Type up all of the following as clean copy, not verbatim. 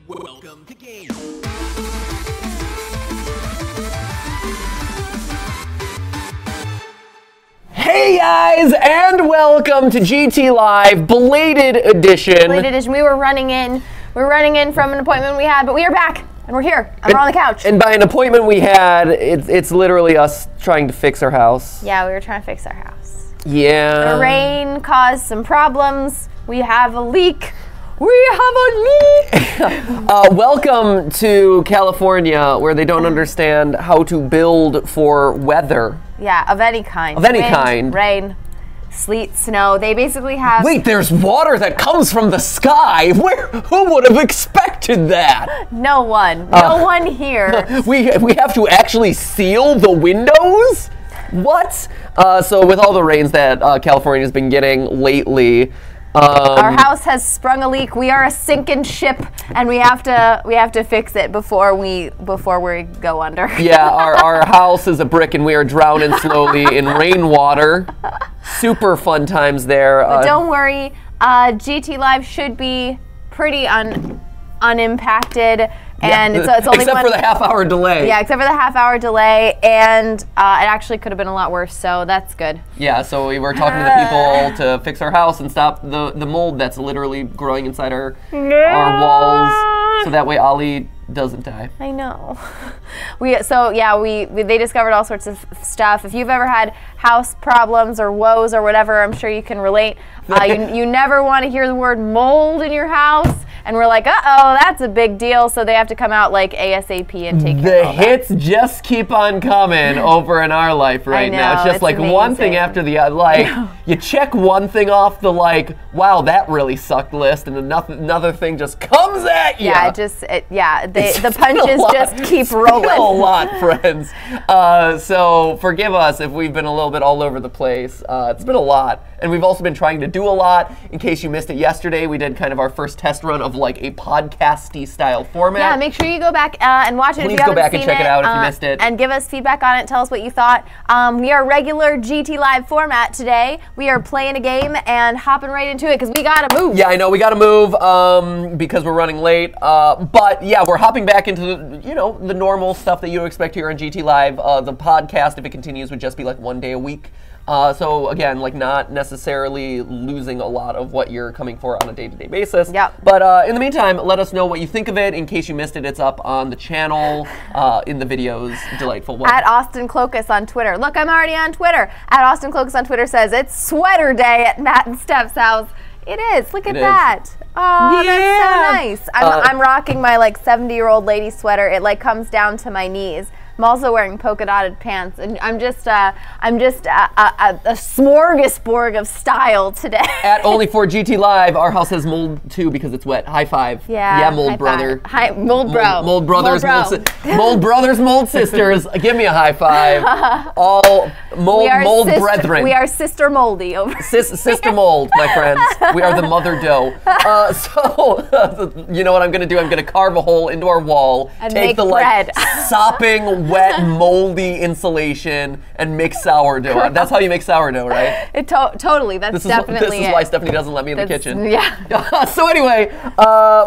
Welcome to Game. Hey guys, and welcome to GTLive Belated Edition. Belated Edition. We were running in from an appointment we had, but we are back and we're here and we're on the couch. And by an appointment we had, it's literally us trying to fix our house. Yeah, we were trying to fix our house. Yeah. The rain caused some problems. We have a leak. Welcome to California, where they don't understand how to build for weather. Yeah, of any kind. Of any Wind, kind. Rain, sleet, snow. They basically have... Wait, there's water that comes from the sky. Who would have expected that? No one. No one here. We have to actually seal the windows? What? So with all the rains that California's been getting lately, our house has sprung a leak. We are a sinking ship, and we have to fix it before we go under. Yeah, our house is a brick, and we are drowning slowly in rainwater. Super fun times there. But don't worry, GTLive should be pretty unimpacted. And yeah, it's only except for the half-hour delay. Yeah, except for the half-hour delay, and it actually could have been a lot worse, so that's good. Yeah, so we were talking to the people to fix our house and stop the mold that's literally growing inside our walls, so that way Ollie doesn't die. I know. They discovered all sorts of stuff. If you've ever had house problems or woes or whatever, I'm sure you can relate. You never want to hear the word mold in your house. And we're like, uh-oh, that's a big deal. So they have to come out like ASAP and take care of all that. The hits just keep on coming over in our life right now. It's just like amazing. One thing after the other. Like, you check one thing off the like, wow, that really sucked list, and another thing just comes at you. Yeah, the punches just keep rolling. It's been a lot, friends. So forgive us if we've been a little bit all over the place. It's been a lot. And we've also been trying to do a lot. In case you missed it yesterday, we did kind of our first test run of like a podcasty style format. Yeah, make sure you go back and watch it if you haven't seen it. Please go back and check it out if you missed it. And give us feedback on it. Tell us what you thought. We are regular GTLive format today. We are playing a game and hopping right into it because we gotta move. Yeah, I know we gotta move because we're running late. But yeah, we're hopping back into the normal stuff that you expect here on GTLive. The podcast, if it continues, would just be like 1 day a week. So again, like not necessarily losing a lot of what you're coming for on a day-to-day basis. Yep. But in the meantime, let us know what you think of it. In case you missed it, it's up on the channel in the videos. Delightful one. At Austin Clocus on Twitter. Look, I'm already on Twitter. At Austin Clocus on Twitter says it's sweater day at Matt and Steph's house. It is. Look at that. Oh, yeah. That's so nice. I'm rocking my like 70-year-old lady sweater. It like comes down to my knees. I'm also wearing polka dotted pants, and I'm just a smorgasbord of style today. At Only4GTLive, our house has mold too because it's wet. High five. Yeah, mold brother. Hi, mold bro. Mold brothers, mold brothers, mold sisters. Give me a high five. All mold brethren. We are sister moldy over. Sister mold, my friends. We are the mother dough. So you know what I'm gonna do? I'm gonna carve a hole into our wall, and take make the bread. like sopping wet, moldy insulation and make sourdough. That's how you make sourdough, right? Totally. That's definitely This is why Stephanie doesn't let me in the kitchen. Yeah. So anyway,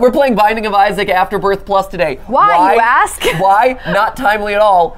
we're playing Binding of Isaac Afterbirth Plus today. Why, you ask? Why? Not timely at all.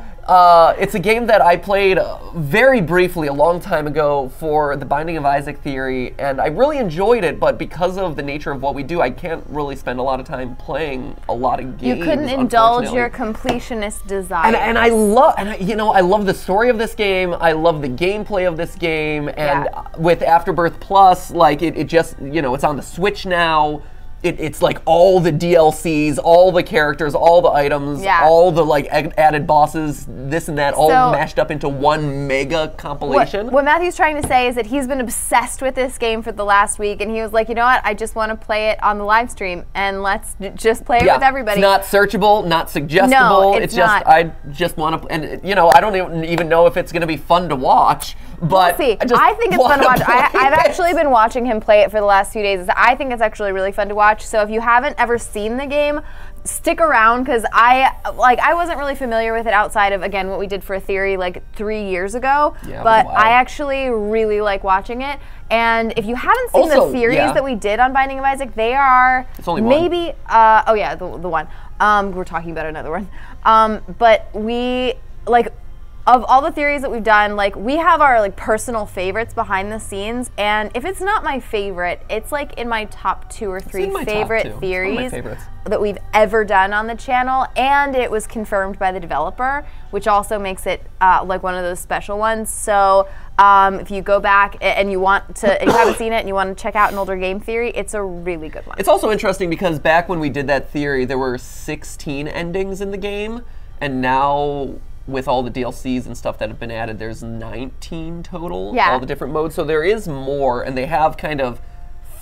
It's a game that I played very briefly a long time ago for the Binding of Isaac theory, and I really enjoyed it, but because of the nature of what we do, I can't really spend a lot of time playing a lot of games. You couldn't indulge your completionist desire. And I love the story of this game, I love the gameplay of this game, and with Afterbirth Plus, like it just, it's on the Switch now. It's like all the DLCs, all the characters, all the items, all the like added bosses, this and that, all mashed up into one mega compilation. What Matthew's trying to say is that he's been obsessed with this game for the last week, and he was like, you know what, I just want to play it on the live stream, and let's just play it with everybody. It's not searchable, not suggestible. No, it's just, I just want to, and I don't even know if it's going to be fun to watch. But we'll see. I think it's fun to watch. I've actually been watching him play it for the last few days. I think it's actually really fun to watch. So if you haven't ever seen the game, stick around because I wasn't really familiar with it outside of, again, what we did for a theory like 3 years ago. Yeah, but I actually really like watching it. And if you haven't seen the theories that we did on Binding of Isaac, they are maybe oh yeah, the one. We're talking about another one. But we like, of all the theories that we've done, like, we have our like personal favorites behind the scenes, and if it's not my favorite, it's like in my top 2 or 3 favorite theories that we've ever done on the channel, and it was confirmed by the developer, which also makes it like one of those special ones. So if you go back and you want to, and you haven't seen it and you want to check out an older game theory, it's a really good one. It's also interesting because back when we did that theory, there were 16 endings in the game, and now with all the DLCs and stuff that have been added, there's 19 total, all the different modes. So there is more, and they have kind of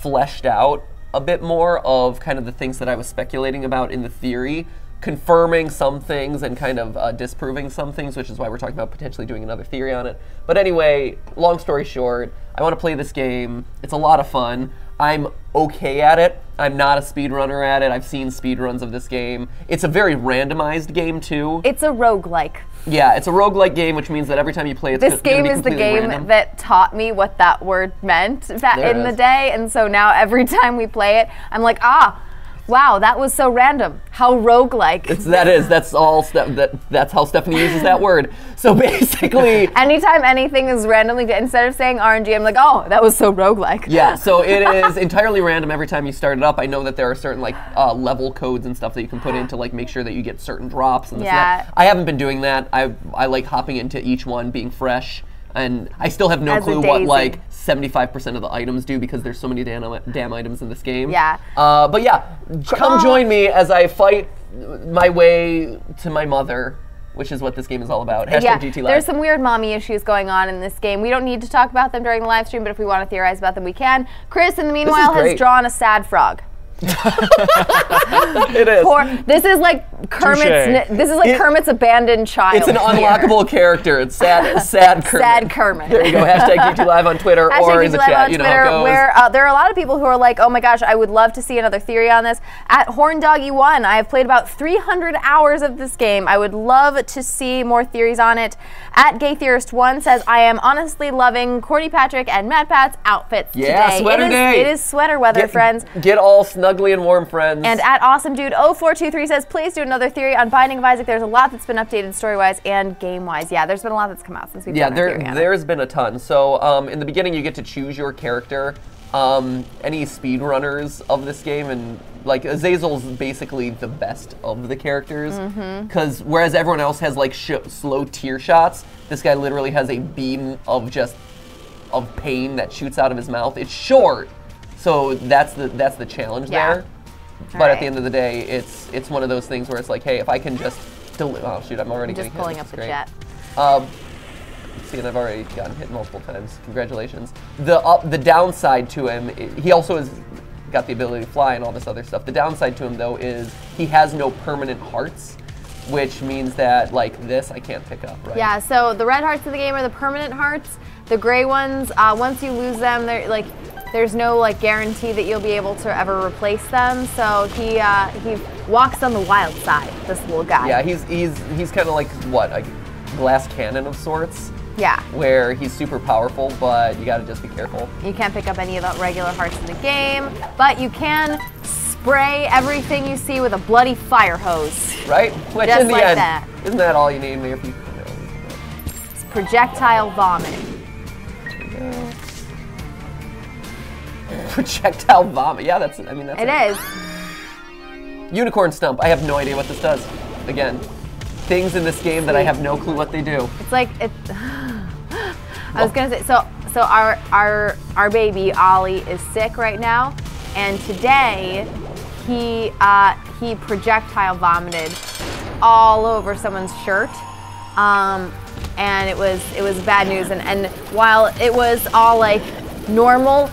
fleshed out a bit more of kind of the things that I was speculating about in the theory, confirming some things and kind of disproving some things, which is why we're talking about potentially doing another theory on it. But anyway, long story short, I want to play this game. It's a lot of fun. I'm okay at it. I'm not a speedrunner at it. I've seen speedruns of this game. It's a very randomized game, too. It's a roguelike. Yeah, it's a roguelike game, which means that every time you play it's this game is the game that taught me what that word meant in the day, and so now every time we play it, I'm like, wow, that was so random. How roguelike. That's how Stephanie uses that word. So basically, anytime anything is randomly, instead of saying RNG, I'm like, oh, that was so roguelike. Yeah, so it is entirely random every time you start it up. I know that there are certain like level codes and stuff that you can put in to like make sure that you get certain drops and this and that. I haven't been doing that. I like hopping into each one being fresh. And I still have no clue what like 75% of the items do because there's so many damn items in this game. Yeah. But yeah, come join me as I fight my way to my mother, which is what this game is all about. Hashtag GTLive. There's some weird mommy issues going on in this game. We don't need to talk about them during the live stream, but if we want to theorize about them, we can. Chris, in the meanwhile, has drawn a sad frog. It is. This is like Kermit's. This is like Kermit's abandoned child. It's an unlockable character. It's sad Kermit. Sad Kermit. There you go. Hashtag GTLive on Twitter or in the chat. You know how it goes. Where there are a lot of people who are like, oh my gosh, I would love to see another theory on this. At HornDoggy1, I have played about 300 hours of this game. I would love to see more theories on it. At GayTheorist1 says, I am honestly loving Cordy Patrick and Matt Pat's outfits today. Sweater day. It is sweater weather, friends. Get all snuggly and warm, friends. And at AwesomeDude0423 says, please do another theory on Binding of Isaac. There's a lot that's been updated story-wise and game-wise. Yeah, there's been a lot that's come out since we've done our theory on it. There's been a ton. So in the beginning, you get to choose your character. Any speedrunners of this game, and like Azazel's basically the best of the characters, because whereas everyone else has like slow tear shots, this guy literally has a beam of pain that shoots out of his mouth. It's short. So that's the challenge there. But at the end of the day, it's one of those things where it's like, hey, if I can just oh shoot, I'm already just pulling up the chat. See, and I've already gotten hit multiple times. Congratulations. The downside to him, he also has got the ability to fly and all this other stuff. The downside to him though is he has no permanent hearts, which means that like this I can't pick up, right? Yeah. So the red hearts in the game are the permanent hearts. The gray ones, once you lose them, they're like. There's no like guarantee that you'll be able to ever replace them. So he walks on the wild side. This little guy. Yeah, he's kind of like what, a glass cannon of sorts. Yeah. Where he's super powerful, but you got to just be careful. You can't pick up any of the regular hearts in the game, but you can spray everything you see with a bloody fire hose. Right. Which just in the like end, that. Isn't that all you need? Maybe. It's projectile vomit. Projectile vomit. Yeah, that's. I mean, that's. It is. Unicorn stump. I have no idea what this does. Again, things in this game that I have no clue what they do. It's like it. I was gonna say so. Our baby Ollie is sick right now, and today he projectile vomited all over someone's shirt. And it was bad news. And while it was all like normal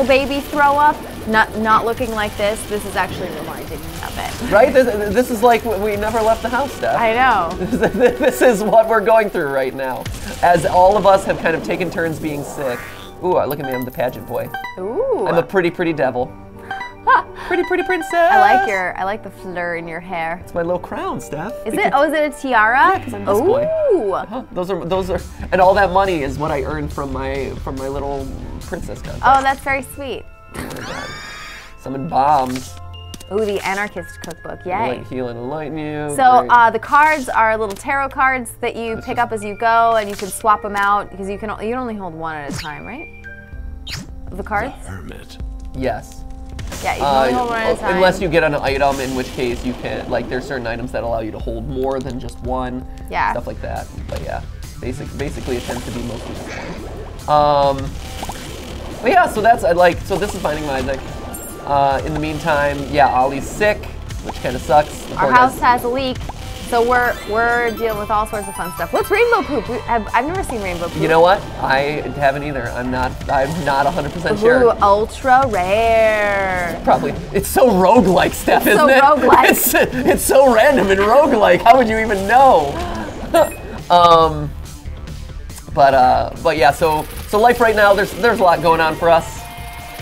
baby throw up, not looking like this is actually the margin of it. Right? This is like we never left the house, Steph. I know. This is what we're going through right now, as all of us have kind of taken turns being sick. Ooh, look at me, I'm the pageant boy. Ooh. I'm a pretty devil. Pretty princess. I like the fleur in your hair. It's my little crown, Steph. Is it? Oh, is it a tiara? Yeah, because I'm this boy. Those are, and all that money is what I earned from my little princess contest. Oh, that's very sweet. Oh my God. Summon bombs. Ooh, the anarchist cookbook, yay. Heal and enlighten you. So the cards are little tarot cards that you pick up as you go, and you can swap them out because you can only hold one at a time, right? The cards? The hermit. Yes. Yeah, you can only hold one at a time. Unless you get an item, in which case you can, like, there's certain items that allow you to hold more than just one. Yeah. Stuff like that. But yeah, basically it tends to be mostly just one. But yeah, so so this is Finding Isaac. In the meantime, yeah, Ollie's sick, which kind of sucks. Our house has a leak, so we're dealing with all sorts of fun stuff. What's rainbow poop? I've never seen rainbow poop. You know what? I haven't either. I'm not 100% sure. Ooh, ultra rare. Probably. It's so roguelike, Steph, isn't it? Roguelike. It's so random and roguelike. How would you even know? But yeah, so life right now, there's a lot going on for us.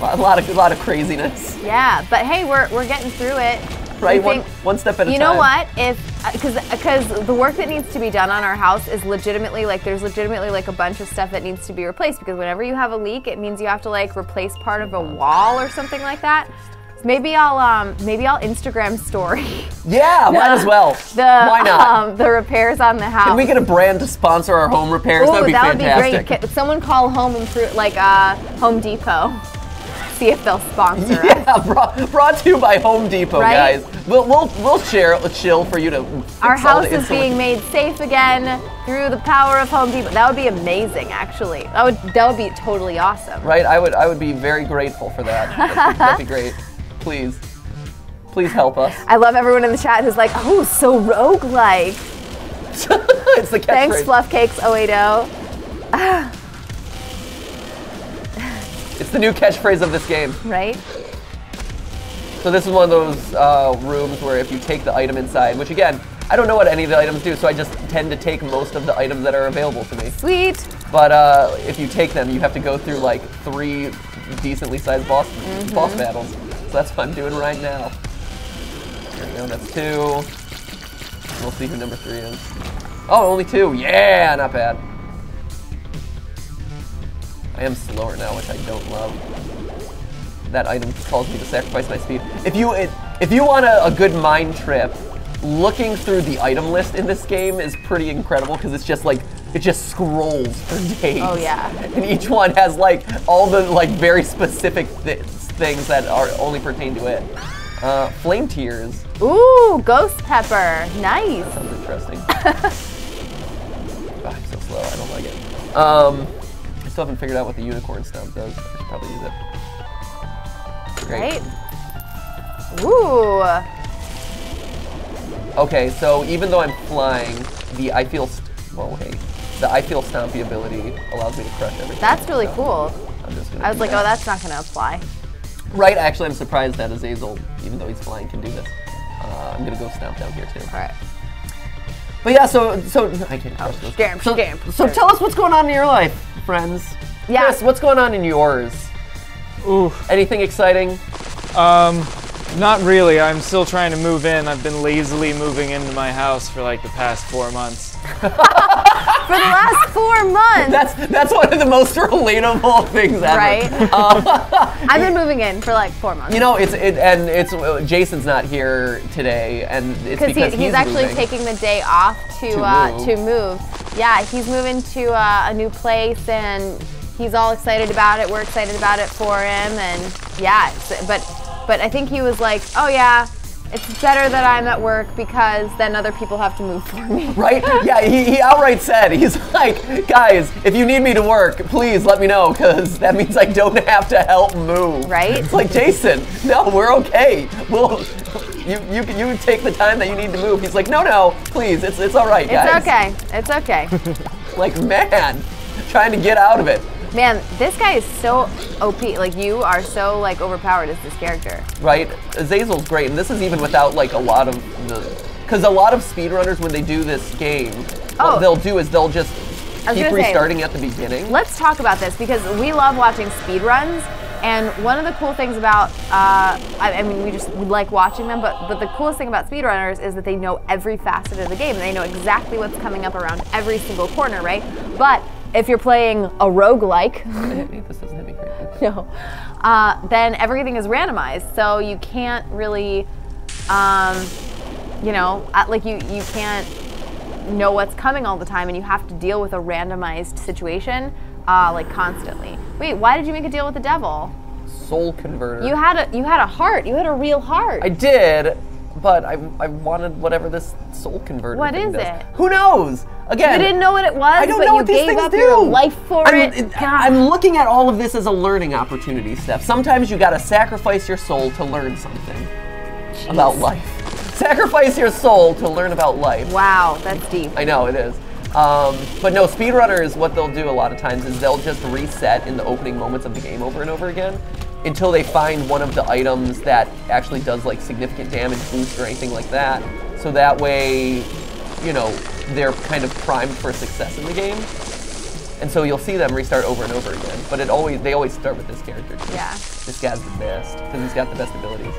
A lot of craziness. Yeah, but hey, we're getting through it. Right, one step at a time. You know what? Because the work that needs to be done on our house is legitimately there's legitimately a bunch of stuff that needs to be replaced. Because whenever you have a leak, it means you have to replace part of a wall or something like that. Maybe I'll Instagram story. Yeah, might as well. Why not? The repairs on the house. Can we get a brand to sponsor our home repairs? That would be fantastic. Would be great. Someone call Home Depot. See if they'll sponsor us. Yeah, brought to you by Home Depot, guys. We'll chill for you to. Our house is being made safe again through the power of Home Depot. That would be amazing, actually. That would be totally awesome. Right, I would be very grateful for that. That'd be great. Please help us. I love everyone in the chat who's like, oh, so roguelike. It's the catchphrase. Thanks, Fluffcakes080. It's the new catchphrase of this game. Right. So this is one of those rooms where if you take the item inside, which again, I don't know what any of the items do, so I just tend to take most of the items that are available to me. Sweet. But if you take them, you have to go through 3 decently sized boss battles. So that's what I'm doing right now. There we go, that's 2. We'll see who number 3 is. Oh, only 2. Yeah, not bad. I am slower now, which I don't love. That item calls me to sacrifice my speed. If you want a good mind trip, looking through the item list in this game is pretty incredible because it's just it just scrolls for days. Oh yeah. And each one has all the very specific things that are only pertain to it. Flame tears. Ooh, ghost pepper. Nice. That sounds interesting. Oh, I'm so slow. I don't like it. I still haven't figured out what the unicorn stump does. I should probably use it. Great. Right. Ooh. Okay, so even though I'm flying, the I feel stompy ability allows me to crush everything. That's really cool. I was like, oh, that's not going to apply. Right, actually, I'm surprised that Azazel, even though he's flying, can do this. I'm going to go stomp down here, too. All right. But yeah, so I can't crush those. So tell us what's going on in your life, friends. Yeah. Chris, what's going on in yours? Ooh. Anything exciting? Not really. I'm still trying to move in. I've been lazily moving into my house for the past 4 months. For the last 4 months. That's one of the most relatable things ever. Right. I've been moving in for 4 months. You know, it's Jason's not here today, and it's because he's actually taking the day off to move. Yeah, he's moving to a new place, and he's all excited about it. We're excited about it for him, and yeah, but I think he was like, oh yeah, it's better that I'm at work because then other people have to move for me. Right? Yeah, he outright said, he's like, guys, if you need me to work, please let me know because that means I don't have to help move. Right? It's like, Jason, no, we're okay. You take the time that you need to move. He's like, no, please, it's all right, guys. It's okay. Man, trying to get out of it. Man, this guy is so OP. You are so overpowered as this character. Right? Azazel's great, and this is even without a lot of because a lot of speedrunners when they do this game, what they'll do is they'll just keep restarting at the beginning. Let's talk about this because we love watching speedruns, And one of the cool things about, I mean, we like watching them, but the coolest thing about speedrunners is that they know every facet of the game. They know exactly what's coming up around every single corner, right? But if you're playing a roguelike, this doesn't hit me great. no, then everything is randomized, so you can't really, you know, like you can't know what's coming all the time, and you have to deal with a randomized situation, like constantly. Wait, why did you make a deal with the devil? Soul converter. You had a heart. You had a real heart. I did, but I wanted whatever this soul converter What thing is does. it? Who knows? Again, You didn't know what it was, I don't but know you what these gave things up do. your life for it. I'm looking at all of this as a learning opportunity, Steph. Sometimes you gotta sacrifice your soul to learn something about life. Sacrifice your soul to learn about life. Wow, that's deep. I know, it is. But no, speedrunners, what they'll do a lot of times is they'll just reset in the opening moments of the game over and over again until they find one of the items that actually does like significant damage boost or anything like that. So that way, you know, they're kind of primed for success in the game. And so you'll see them restart over and over again. But they always start with this character too. Yeah. This guy's the best, because he's got the best abilities.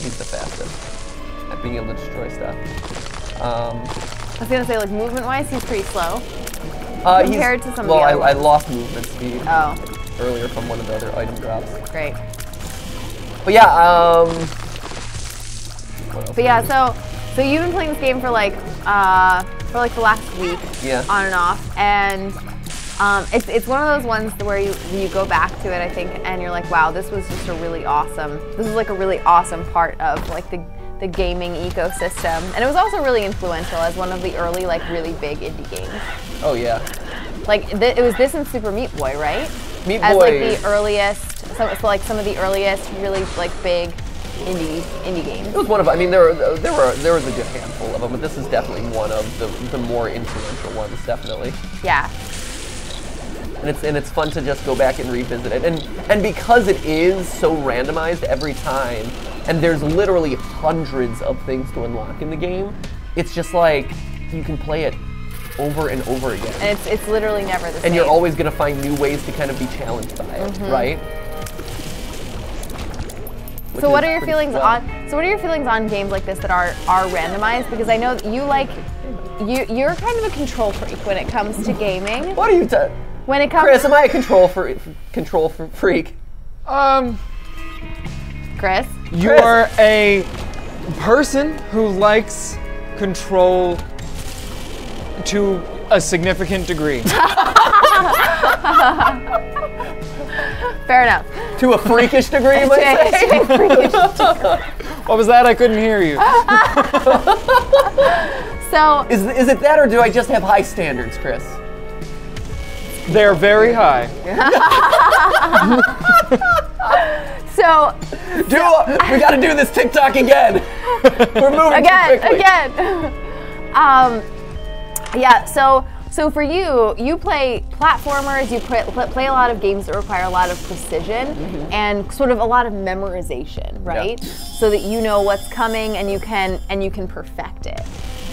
He's the fastest at being able to destroy stuff. I was gonna say, like, movement-wise, he's pretty slow compared to some of the other I lost movement speed Oh, earlier from one of the other item drops. great. But yeah, what else? But yeah, so you've been playing this game for like the last week, Yeah. on and off, and it's one of those ones where you go back to it, I think, and you're like, wow, this was just this is like a really awesome part of like the gaming ecosystem, and it was also really influential as one of the early like really big indie games. Oh yeah. Like it was this and Super Meat Boy, right? Meat as Boy. like the earliest, so like some of the earliest really like big indie games. It was one of. I mean, there was a good handful of them, but this is definitely one of the more influential ones, definitely. Yeah. And it's fun to just go back and revisit it, and because it is so randomized every time, and there's literally hundreds of things to unlock in the game, it's just like you can play it over and over again. And it's literally never the same. And you're always gonna find new ways to kind of be challenged by it, right? So what are your feelings on games like this that are randomized? Because I know you're kind of a control freak when it comes to gaming. What are you When it comes Chris, am I a control freak? Chris? You're a person who likes control to a significant degree. Fair enough. To a freakish degree, you might say? What was that? I couldn't hear you. So Is it that, or do I just have high standards, Chris? They're very high. We gotta do this TikTok again. We're moving too quickly. Again. Yeah, so for you play platformers, you play a lot of games that require a lot of precision and sort of a lot of memorization, right? Yeah. So that you know what's coming and you can perfect it.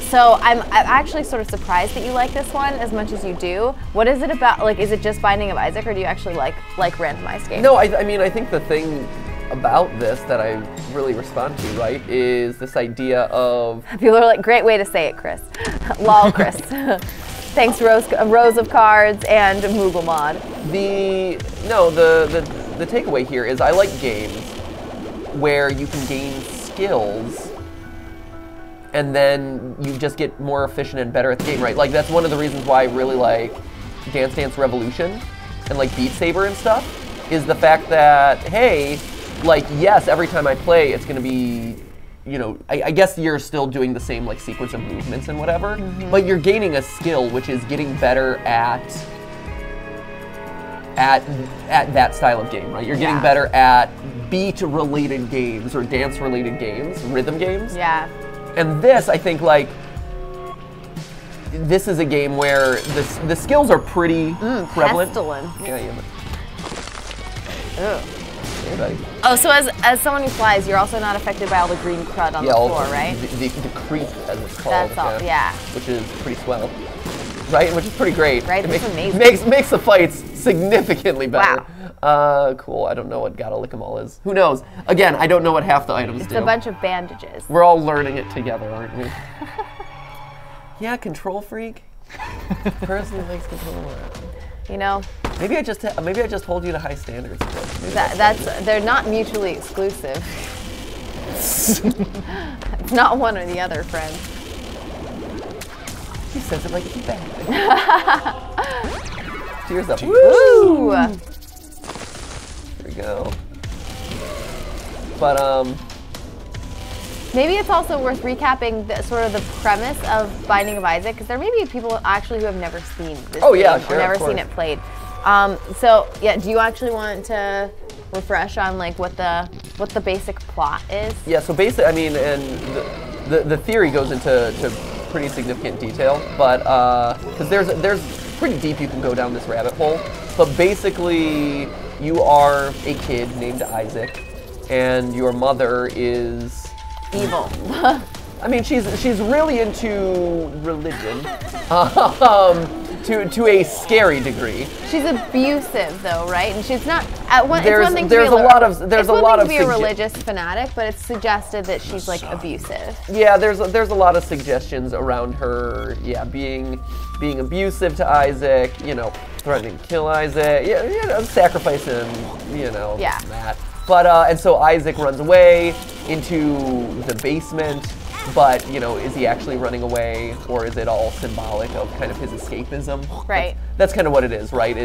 So I'm actually sort of surprised that you like this one as much as you do. What is it about? Like, is it just Binding of Isaac, or do you actually like randomized games? No, I mean, I think the thing about this that I really respond to, right, is this idea of... People are like, great way to say it, Chris. Lol, Chris. Thanks, Rows of Cards and Moogle Mod. The takeaway here is I like games where you can gain skills and then you just get more efficient and better at the game, right? Like, that's one of the reasons why I really like Dance Dance Revolution and like Beat Saber and stuff, is the fact that, hey, like, yes, every time I play, it's gonna be, you know, I guess you're still doing the same like sequence of movements and whatever, but you're gaining a skill, which is getting better at that style of game, right? You're getting better at beat-related games or dance-related games, rhythm games. Yeah. And this, I think, like, this is a game where the skills are pretty prevalent. Pestilence. Yeah. Ugh. Hey, buddy. Oh, so as someone who flies, you're also not affected by all the green crud on the floor, right? The creep, as it's called. That's all, yeah. Which is pretty swell. right? Which is pretty great. Right, that's amazing. Makes the fights significantly better. Wow. Cool, I don't know what Gotta Lick 'em All is. Who knows? Again, I don't know what half the items do. It's a bunch of bandages. We're all learning it together, aren't we? Yeah, control freak. Person that likes control. You know, maybe I just hold you to high standards. They're not mutually exclusive. It's not one or the other, friend. He says it like it's a bad thing. Cheers up. Woo! Here we go. But maybe it's also worth recapping sort of the premise of Binding of Isaac, because there may be people actually who have never seen this game sure, or never seen it played. So yeah, do you actually want to refresh on like what the basic plot is? Yeah, so basically, I mean, and the theory goes into pretty significant detail, but because there's pretty deep you can go down this rabbit hole. But basically, you are a kid named Isaac, and your mother is evil. I mean, she's really into religion, to a scary degree. She's abusive, though, right? And she's not. It's one thing to be a religious fanatic, but it's suggested that she's like abusive. Yeah, there's a lot of suggestions around her. Yeah, being abusive to Isaac. You know, threatening to kill Isaac. Yeah, you know, sacrifice him. You know, that. But and so Isaac runs away into the basement. But, you know, is he actually running away, or is it all symbolic of kind of his escapism? Right. That's kind of what it is, right?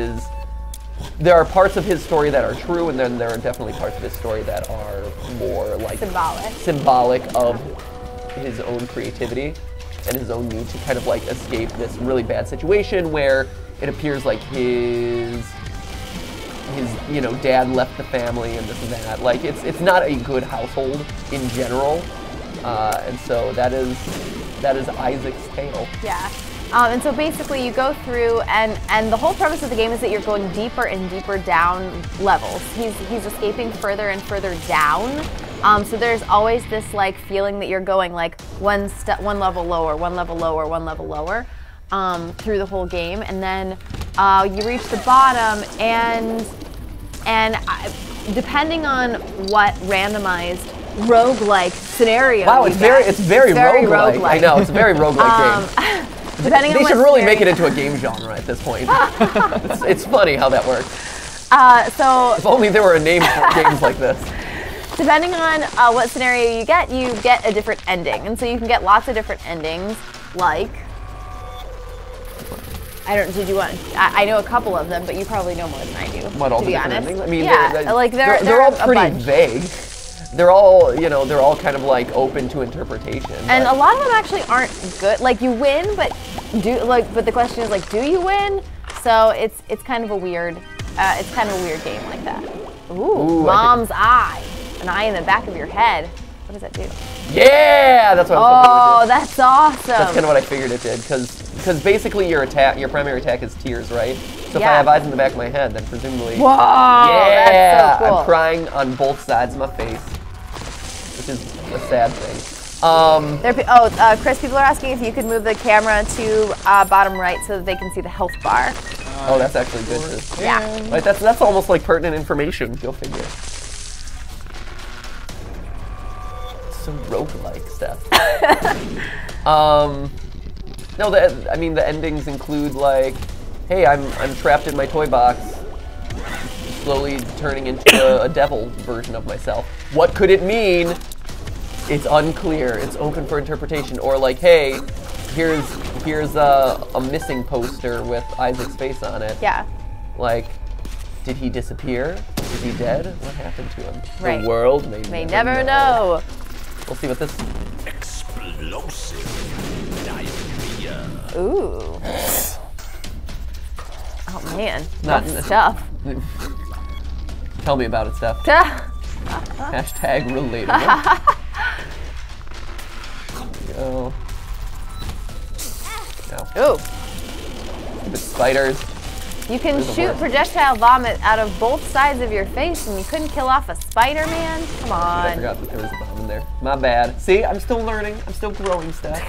There are parts of his story that are true, and then there are definitely parts of his story that are more like symbolic of his own creativity and his own need to kind of like escape this really bad situation where it appears like his you know, dad left the family and this and that. Like it's not a good household in general. And so that is Isaac's tale. Yeah. And so basically you go through and the whole premise of the game is that you're going deeper and deeper down levels. He's escaping further and further down. So there's always this like feeling that you're going like one level lower, one level lower, one level lower through the whole game. And then you reach the bottom and depending on what randomized roguelike scenario. Wow, it's very roguelike. I know, it's a very roguelike game. Depending they on should really make it into a game genre at this point. It's funny how that works. So if only there were a name for games like this. Depending on what scenario you get a different ending, and so you can get lots of different endings. Like, did you want? I know a couple of them, but you probably know more than I do. What, all to the be different honest? endings? I mean, yeah, they're all pretty vague. They're all, you know, they're all kind of like open to interpretation. And a lot of them actually aren't good. Like you win, but the question is like, do you win? So it's kind of a weird, game like that. Ooh, mom's eye, an eye in the back of your head. What does that do? Yeah, that's what I was hoping it would do. That's awesome. That's kind of what I figured it did, because basically your primary attack is tears, right? So if I have eyes in the back of my head, then presumably, whoa, that's so cool. I'm crying on both sides of my face, which is a sad thing. Chris, people are asking if you could move the camera to bottom right so that they can see the health bar. Oh, that's actually good. Yeah. Right, that's almost like pertinent information. Go figure. Some roguelike stuff. No, I mean the endings include like, hey, I'm trapped in my toy box, slowly turning into a devil version of myself. What could it mean? It's unclear. It's open for interpretation. Or like, hey, here's a missing poster with Isaac's face on it. Yeah. Like, did he disappear? Is he dead? What happened to him? Right. The world may never know. We'll see what this. Explosive diarrhea. Ooh. Oh man, that's tough. Tell me about it, Steph. Hashtag relatable. Go. Ooh. The spiders. You can shoot projectile vomit out of both sides of your face, and you couldn't kill off a spider, man? Come on. I forgot that there was a bomb in there. My bad. See, I'm still learning. I'm still growing, Steph.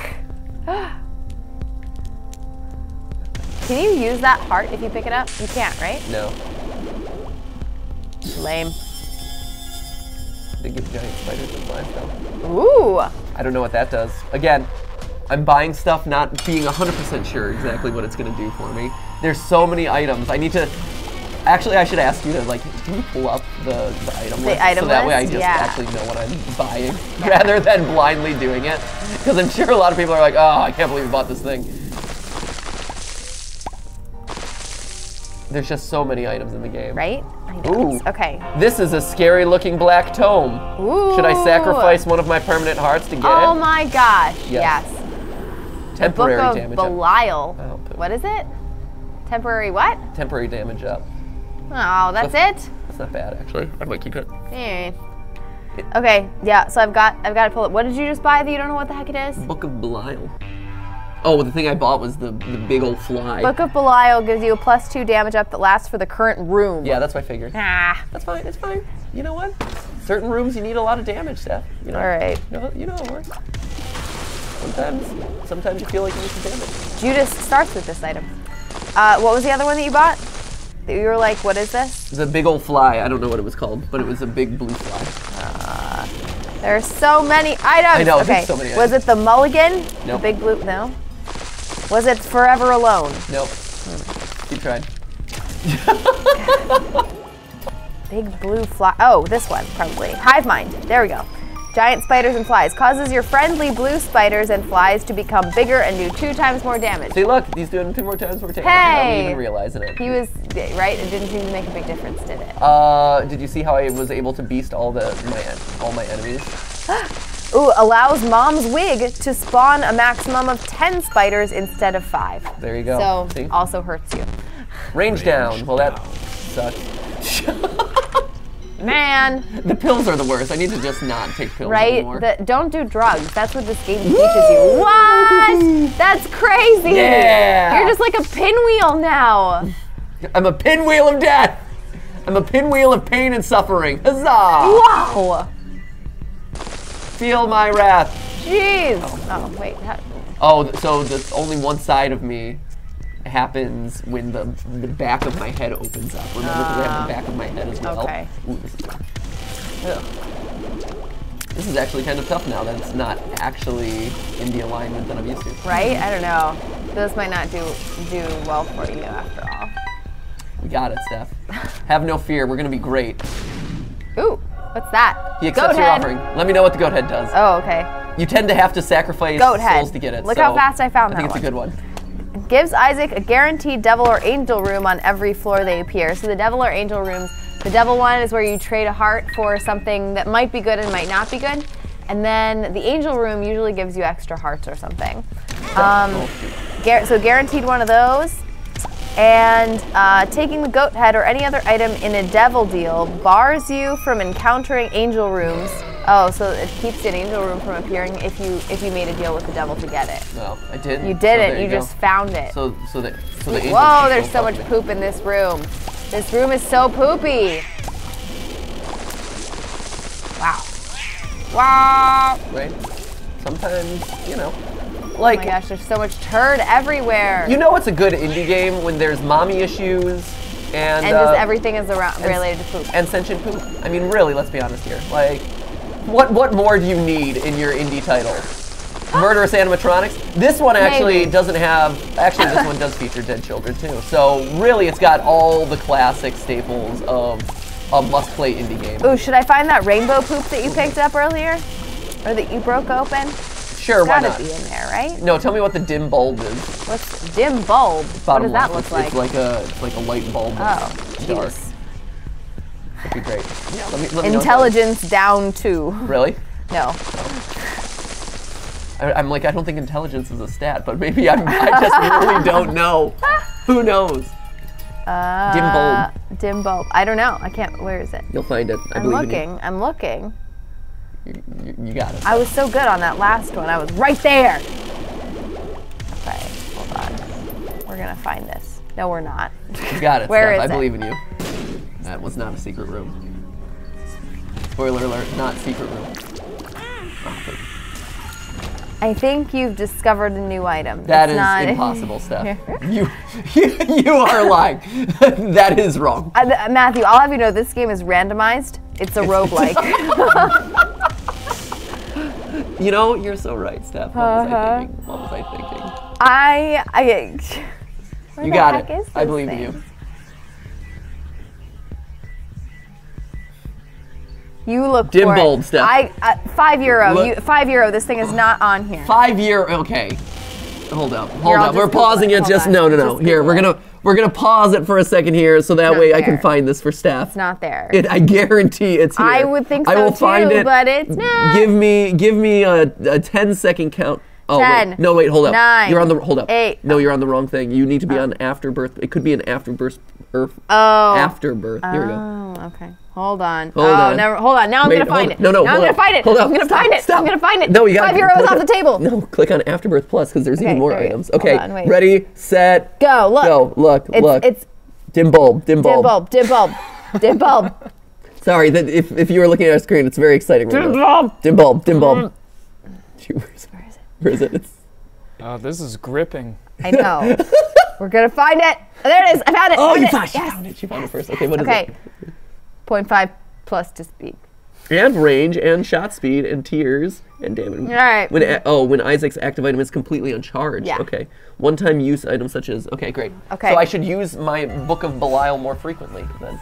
Can you use that heart if you pick it up? You can't, right? No. Lame. They give giant spiders and flies though. Ooh. I don't know what that does. Again, I'm buying stuff not being 100% sure exactly what it's gonna do for me. There's so many items. I need to, actually I should ask you to like, can you pull up the item list? So that way I just actually know what I'm buying rather than blindly doing it. Because I'm sure a lot of people are like, oh, I can't believe you bought this thing. There's just so many items in the game. Right? Ooh. Okay. This is a scary looking black tome. Ooh. Should I sacrifice one of my permanent hearts to get it? Oh my gosh. Yes. Temporary Book of damage Belial. up. What is it? Temporary what? Temporary damage up. Oh, that's it? That's not bad actually. I might keep it. Okay, yeah, so I've got to pull it. What did you just buy that you don't know what the heck it is? Book of Belial. Oh, the thing I bought was the big old fly. Book of Belial gives you a +2 damage up that lasts for the current room. Yeah, that's what I figured. Ah. That's fine, it's fine. You know what? Certain rooms you need a lot of damage, Steph. You know, all right. You know how it works. Sometimes you feel like you need some damage. Judas starts with this item. What was the other one that you bought? That you were like, what is this? It's a big old fly. I don't know what it was called, but it was a big blue fly. There are so many items. I know, okay. there's so many Was it the mulligan? Nope. The big blue, no? Was it Forever Alone? Nope. Keep trying. Big blue fly. Oh, this one, probably. Hive Mind. There we go. Giant spiders and flies. Causes your friendly blue spiders and flies to become bigger and do 2 times more damage. See, look, he's doing 2 more times more damage. Hey! Without even realizing it. He was, right? It didn't seem to make a big difference, did it? Did you see how I was able to beast all my enemies? Ooh, allows Mom's wig to spawn a maximum of 10 spiders instead of 5. There you go. So, see? also hurts you. Range down. Well, that sucks. Man. The pills are the worst. I need to just not take pills anymore. Don't do drugs. That's what this game teaches you. What? That's crazy. Yeah. You're just like a pinwheel now. I'm a pinwheel of death. I'm a pinwheel of pain and suffering. Huzzah! Wow. Feel my wrath. Jeez. Oh, wait. Oh, so only one side of me happens when the back of my head opens up. Remember, because I have the back of my head as well. Okay. Ooh, this is actually kind of tough now that it's not actually in the alignment that I'm used to. Right? I don't know. This might not do well for you after all. We got it, Steph. Have no fear. We're going to be great. Ooh, what's that? He accepts your offering. Let me know what the goat head does. Oh, okay. You tend to have to sacrifice souls to get it. Look how fast I found that I think it's a good one. Gives Isaac a guaranteed devil or angel room on every floor they appear. So the devil or angel rooms, the devil one is where you trade a heart for something that might be good and might not be good. And then the angel room usually gives you extra hearts or something. So guaranteed one of those. And taking the goat head or any other item in a devil deal bars you from encountering angel rooms. Oh, so it keeps an angel room from appearing if you made a deal with the devil to get it. No, I didn't. You didn't. So you just found it. So the angel. Whoa! There's so much poop in this room. This room is so poopy. Wow. Wow. Right. Sometimes, you know, like. Oh my gosh! There's so much turd everywhere. You know, it's a good indie game when there's mommy issues. And just everything is related to poop. And sentient poop. I mean, really, let's be honest here. Like, what more do you need in your indie title? Murderous animatronics? This one actually doesn't have, actually this one does feature dead children too. So really it's got all the classic staples of a must-play indie game. Ooh, should I find that rainbow poop that you picked up earlier? Or that you broke open? Sure, why not? It's gotta be in there, right? No, tell me what the dim bulb is. What's dim bulb? What does that look like? It's like a light bulb. Oh, dark. jeez. That'd be great. Let me Intelligence down 2. Really? No. I'm like, I don't think intelligence is a stat, but maybe I just really don't know. Who knows? Dim bulb. Dim bulb. I don't know. I can't. Where is it? You'll find it. I'm looking. I'm looking. You got it. I was so good on that last one. I was right there. Okay, hold on. We're gonna find this. No, we're not. You got it, Where Steph. is I believe in you. That was not a secret room. Spoiler alert, not secret room. I think you've discovered a new item. That It's is not impossible, Steph. You are lying. That is wrong. Matthew, I'll have you know this game is randomized. It's a roguelike. You know, you're so right, Steph. What was I thinking? What was I thinking? Where You the got heck it. is I this believe in thing? you. You look Dim for bulb, it. Steph. €5. Look. €5. This thing is not on here. 5 year. Okay. Hold up. Here, I'll We're just pausing Google it. it. Just Hold on. no. Just Here, Google we're gonna pause it for a second here, so that Not way I can there. find this for Steph. It's not there. I guarantee it's here. I would think I so will find too, it. but it's not. Give me a 10-second count. Oh 10, wait, no wait, hold up. 9, You're on the hold up. 8. No, you're on the wrong thing. You need to be on Afterbirth. It could be an Afterbirth. Afterbirth. Here we go. Oh, okay. Hold on. Hold on. Never. Hold on. Now I'm Wait, gonna find it. No, Now I'm hold gonna up. find it. Hold up. I'm gonna Stop, find it. stop. I'm gonna find it. No, you got €5 off the table. No, click on Afterbirth Plus because there's even Okay, more there we go. items. Hold Okay, on, wait. ready, set, Go. Look. go. Look. It's Dim bulb. dim bulb. Dim bulb. Dim bulb. Sorry, that if you were looking at our screen, it's very exciting. Right Dim now. bulb. Dim bulb. Dim bulb. Where is it? Where is it? It's, Oh, this is gripping. I know. We're gonna find it. Oh, there it is. I found it. oh, you found found it. She found it first. Okay, what is Okay. it? 0.5 plus to speed. And range, and shot speed, and tears, and damage. All right. When Isaac's active item is completely uncharged. Yeah. Okay. One-time use items such as. Okay, great. Okay. So I should use my Book of Belial more frequently. Then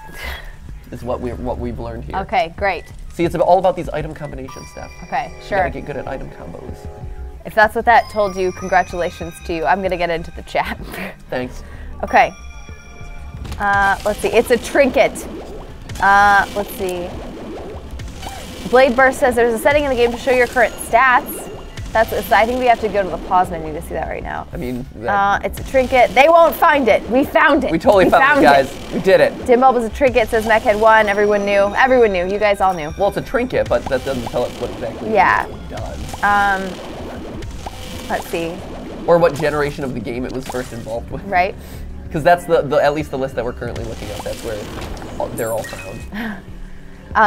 is what we've learned here. Okay, great. See, it's all about these item combinations, Steph. Okay, You sure. gotta get good at item combos. If that's what that told you, congratulations to you. I'm gonna get into the chat. Thanks. Okay. Let's see. It's a trinket. Let's see. Blade Burst says there's a setting in the game to show your current stats. I think we have to go to the pause menu to see that right now. I mean, It's a trinket. They won't find it. We found it. we totally found it, guys. We did it. Dim bulb is a trinket, says Mechhead 1. Everyone knew. Everyone knew. You guys all knew. Well, it's a trinket, but that doesn't tell us what exactly Yeah. it does. Let's see. Or what generation of the game it was first involved with. Right? Because that's at least the list that we're currently looking at. That's where they're all found.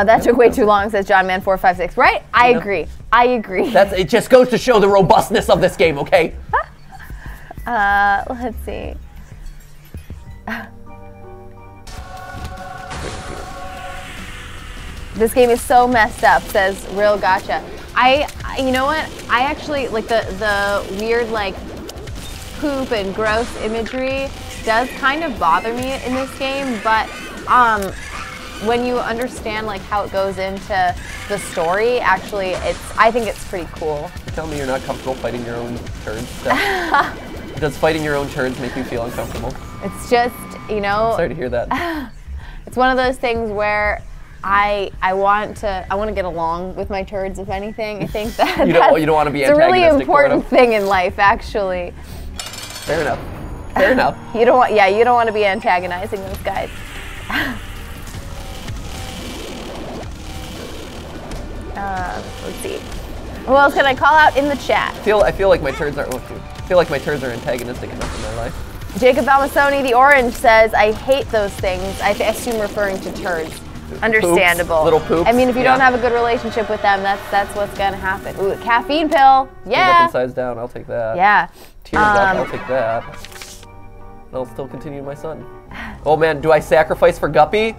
That took way too long, says John Man 456. Right? I agree. I agree. It just goes to show the robustness of this game, okay? Let's see. This game is so messed up, says Real Gotcha. You know what? I actually like the weird like poop and gross imagery does kind of bother me in this game, but when you understand like how it goes into the story, actually, I think it's pretty cool. Tell me you're not comfortable fighting your own turds, Steph. Does fighting your own turds make you feel uncomfortable? It's just, you know. Sorry to hear that. It's one of those things where I want to get along with my turds, if anything. I think that you don't want to be it's a really antagonistic important toward them. thing in life, actually. Fair enough. Fair enough. You don't want to be antagonizing those guys. Let's see. Who else can I call out in the chat? I feel like my turds are. Oh, shoot. I feel like my turds are antagonistic enough in my life. Jacob Balmasoni, the Orange, says, I hate those things. I assume referring to turds. Understandable. Poops, little poops. I mean, if you Yeah. don't have a good relationship with them, that's what's gonna happen. Ooh, a caffeine pill. Yeah. Up and size down. I'll take that. Yeah. Tears up. I'll take that. I'll still continue my son. Oh man, do I sacrifice for Guppy?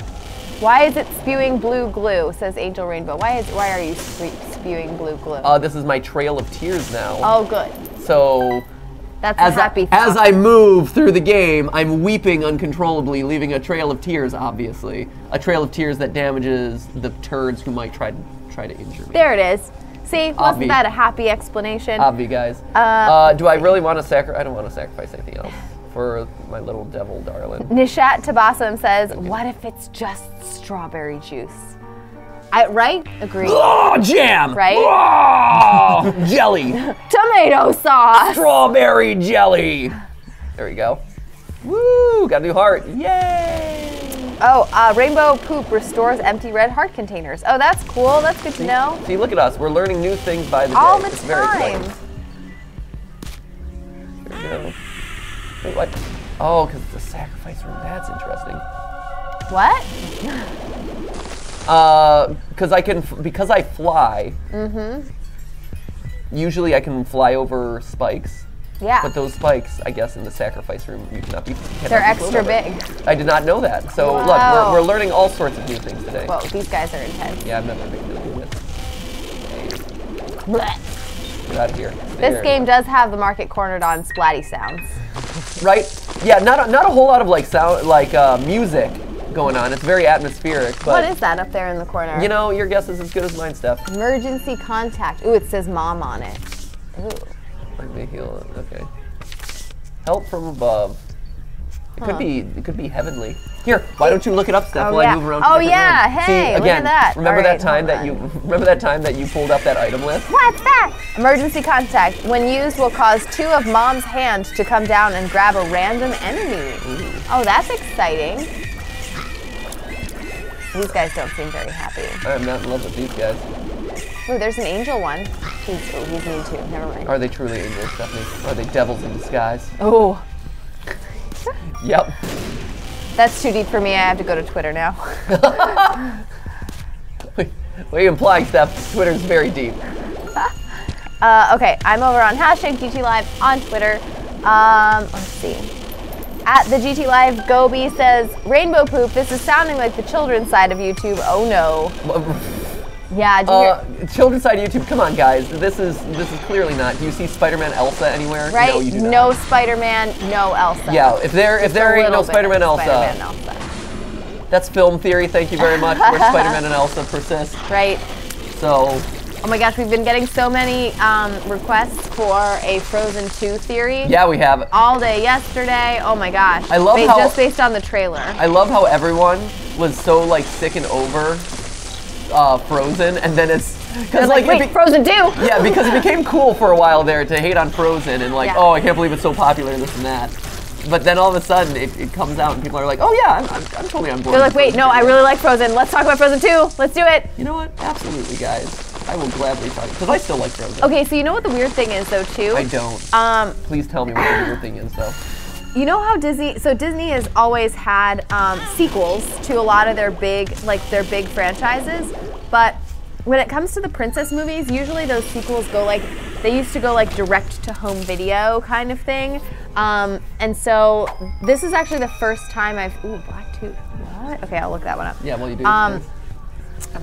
Why is it spewing blue glue? Says Angel Rainbow. Why are you spewing blue glue? This is my trail of tears now. Oh, good. So. That's a happy as thought. I move through the game, I'm weeping uncontrollably, leaving a trail of tears, obviously. A trail of tears that damages the turds who might try to injure me. There it is. See, wasn't Obvi. that a happy explanation? Obvi, guys. Do I really want to sacrifice? I don't want to sacrifice anything else for my little devil darling. Nishat Tabassum says, what if it's just strawberry juice? Right? Agreed. Oh, jam! Right? Oh, jelly! Tomato sauce! Strawberry jelly! There we go. Woo! Got a new heart. Yay! Oh, rainbow poop restores empty red heart containers. Oh, that's cool. That's good to know. See, look at us. We're learning new things by the day. All the It's very time. exciting. There we go. Wait, what? Oh, because it's a sacrifice room. That's interesting. What? Because I fly. Usually I can fly over spikes. Yeah. But those spikes, I guess, in the sacrifice room, you cannot be. They're extra big. I did not know that. So Wow. look, we're learning all sorts of new things today. Whoa, these guys are intense. Yeah, I've never been dealing with. Blech. Get out of here. This game does have the market cornered on splatty sounds. Right? Yeah, not a whole lot of like sound, like music going on. It's very atmospheric. But What is that up there in the corner? you know, your guess is as good as mine, Steph. Emergency contact. Ooh, it says mom on it. Ooh. Let me heal it. Okay. Help from above. It could be heavenly. Here, why don't you look it up, Steph, while I move around to different rooms. Hey, See, look again, at that. Remember All that right, time hold on. remember that time that you pulled up that item list? What's that? Emergency contact. When used, will cause 2 of mom's hands to come down and grab a random enemy. Ooh. Oh, that's exciting. These guys don't seem very happy. I'm not in love with these guys. Ooh, there's an angel one. He's mean too. Never mind. Are they truly angels, Stephanie? Or are they devils in disguise? Oh, Yep. that's too deep for me. I have to go to Twitter now. What are you implying, Steph? Twitter's very deep. Okay, I'm over on #GTLive on Twitter. Let's see. At the GTLive, Gobi says, Rainbow Poop, this is sounding like the children's side of YouTube. Oh no. Yeah, do you hear? Children's side of YouTube, come on guys. This is clearly not. Do you see Spider-Man Elsa anywhere? Right? No, you do not. No Spider-Man, no Elsa. Yeah, if there ain't no Little bit Spider-Man of Elsa, Spider-Man Elsa. that's film theory, thank you very much, where Spider-Man and Elsa persist. Right. So, Oh my gosh, we've been getting so many requests for a Frozen 2 theory. yeah, we have. All day yesterday. Oh my gosh. I love how- just based on the trailer. I love how everyone was so like sick and over Frozen, and then it's because Like, wait, Frozen 2? yeah, because it became cool for a while there to hate on Frozen and like, Yeah. oh, I can't believe it's so popular and this and that. But then all of a sudden it comes out and people are like, oh yeah, I'm totally on board. They're with like, wait, Frozen no, 2. I really like Frozen. Let's talk about Frozen 2. Let's do it. You know what? Absolutely, guys. I will gladly talk because I still like Frozen. Okay, so you know what the weird thing is though too? I don't. Please tell me what the weird thing is though. You know how Disney has always had sequels to a lot of their big franchises, but when it comes to the princess movies, usually those sequels they used to go like direct to home video kind of thing. And so this is actually the first time Black Tooth, what? Okay, I'll look that one up. Yeah, well you do.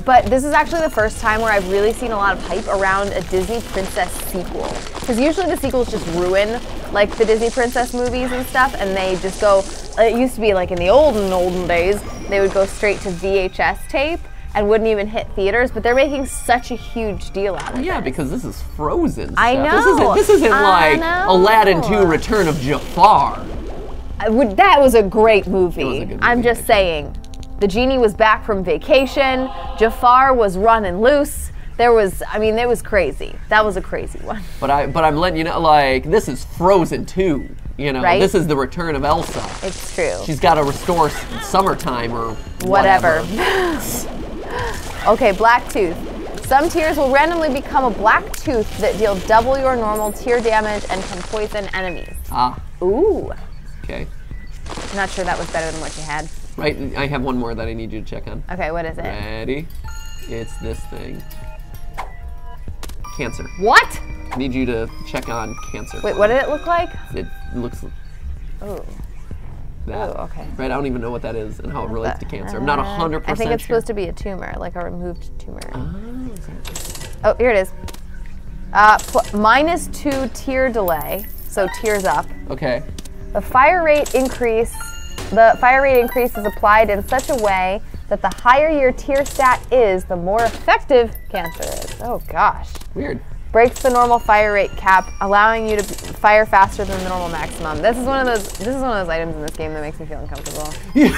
But this is actually the first time where I've really seen a lot of hype around a Disney princess sequel. Because usually the sequels just ruin like the Disney princess movies and stuff, and they just go, it used to be like in the olden days, they would go straight to VHS tape and wouldn't even hit theaters, but they're making such a huge deal out of it. Yeah, because this is Frozen. I stuff. know. This isn't like know. Aladdin 2 Return of Jafar. That was a great movie. It was a good I'm movie, just saying. The genie was back from vacation. Jafar was running loose. It was crazy. That was a crazy one. But I'm letting you know, like, this is Frozen 2. You know, Right? this is the return of Elsa. It's true. She's got to restore summertime or Whatever. Okay, Black Tooth. Some tears will randomly become a black tooth that deal double your normal tear damage and can poison enemies. Ah, Ooh. okay. I'm not sure that was better than what you had. Right, I have one more that I need you to check on. Okay, what is it? Ready? It's this thing. Cancer. What? I need you to check on cancer. Wait, what did it look like? It looks Oh. that. Oh, okay. Right, I don't even know what that is and how it relates to cancer. I'm not 100% I think it's sure. supposed to be a tumor, like a removed tumor. Oh, is that- Oh, here it is. -2 tear delay, so tears up. Okay. The fire rate increase is applied in such a way that the higher your tear stat is, the more effective cancer is. Oh gosh. Weird. Breaks the normal fire rate cap, allowing you to fire faster than the normal maximum. This is one of those items in this game that makes me feel uncomfortable. I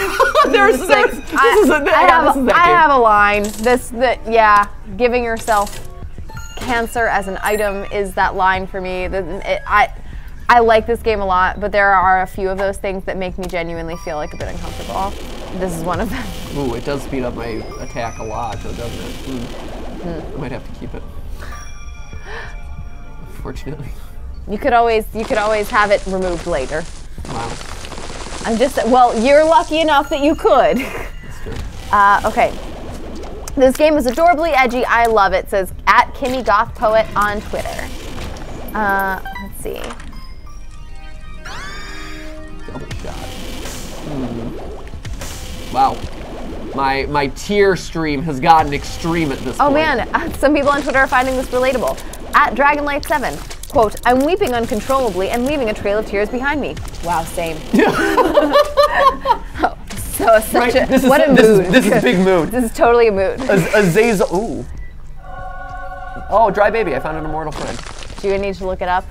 have a line. Giving yourself cancer as an item is that line for me. I like this game a lot, but there are a few of those things that make me genuinely feel like a bit uncomfortable. This is one of them. Ooh, it does speed up my attack a lot, though, doesn't it? I might have to keep it. Unfortunately. You could always have it removed later. Wow. You're lucky enough that you could. That's true. Okay. This game is adorably edgy. I love it. Says at Kimmy Goth Poet on Twitter. Let's see. Double shot. Wow. My tear stream has gotten extreme at this point. Oh man, some people on Twitter are finding this relatable. At Dragonlight7, quote, I'm weeping uncontrollably and leaving a trail of tears behind me. Wow, same. So such a, what a mood. This is big mood. This is totally a mood. Azazel, ooh. Oh, Dry Baby, I found an immortal friend. Do you need to look it up?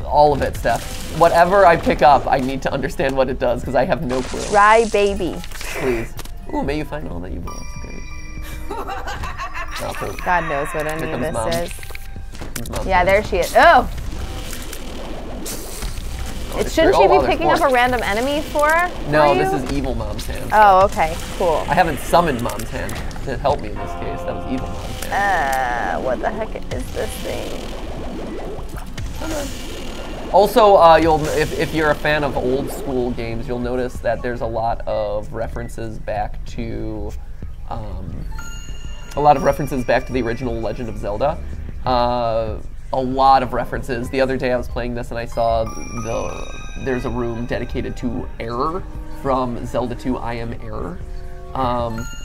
All of it, Steph. Whatever I pick up, I need to understand what it does because I have no clue. Dry Baby. Please. Ooh, may you find all that you belong. Great. God knows what any of this Mom. is. Yeah, there she is. Oh! Shouldn't she be picking up a random enemy for her? No, this is Evil Mom's hand. Oh, okay, cool. I haven't summoned Mom's hand to help me in this case. That was Evil Mom's hand. What the heck is this thing? Also, if you're a fan of old school games, you'll notice that there's a lot of references back to the original Legend of Zelda. A lot of references. The other day I was playing this and I saw there's a room dedicated to Error from Zelda 2 I Am Error,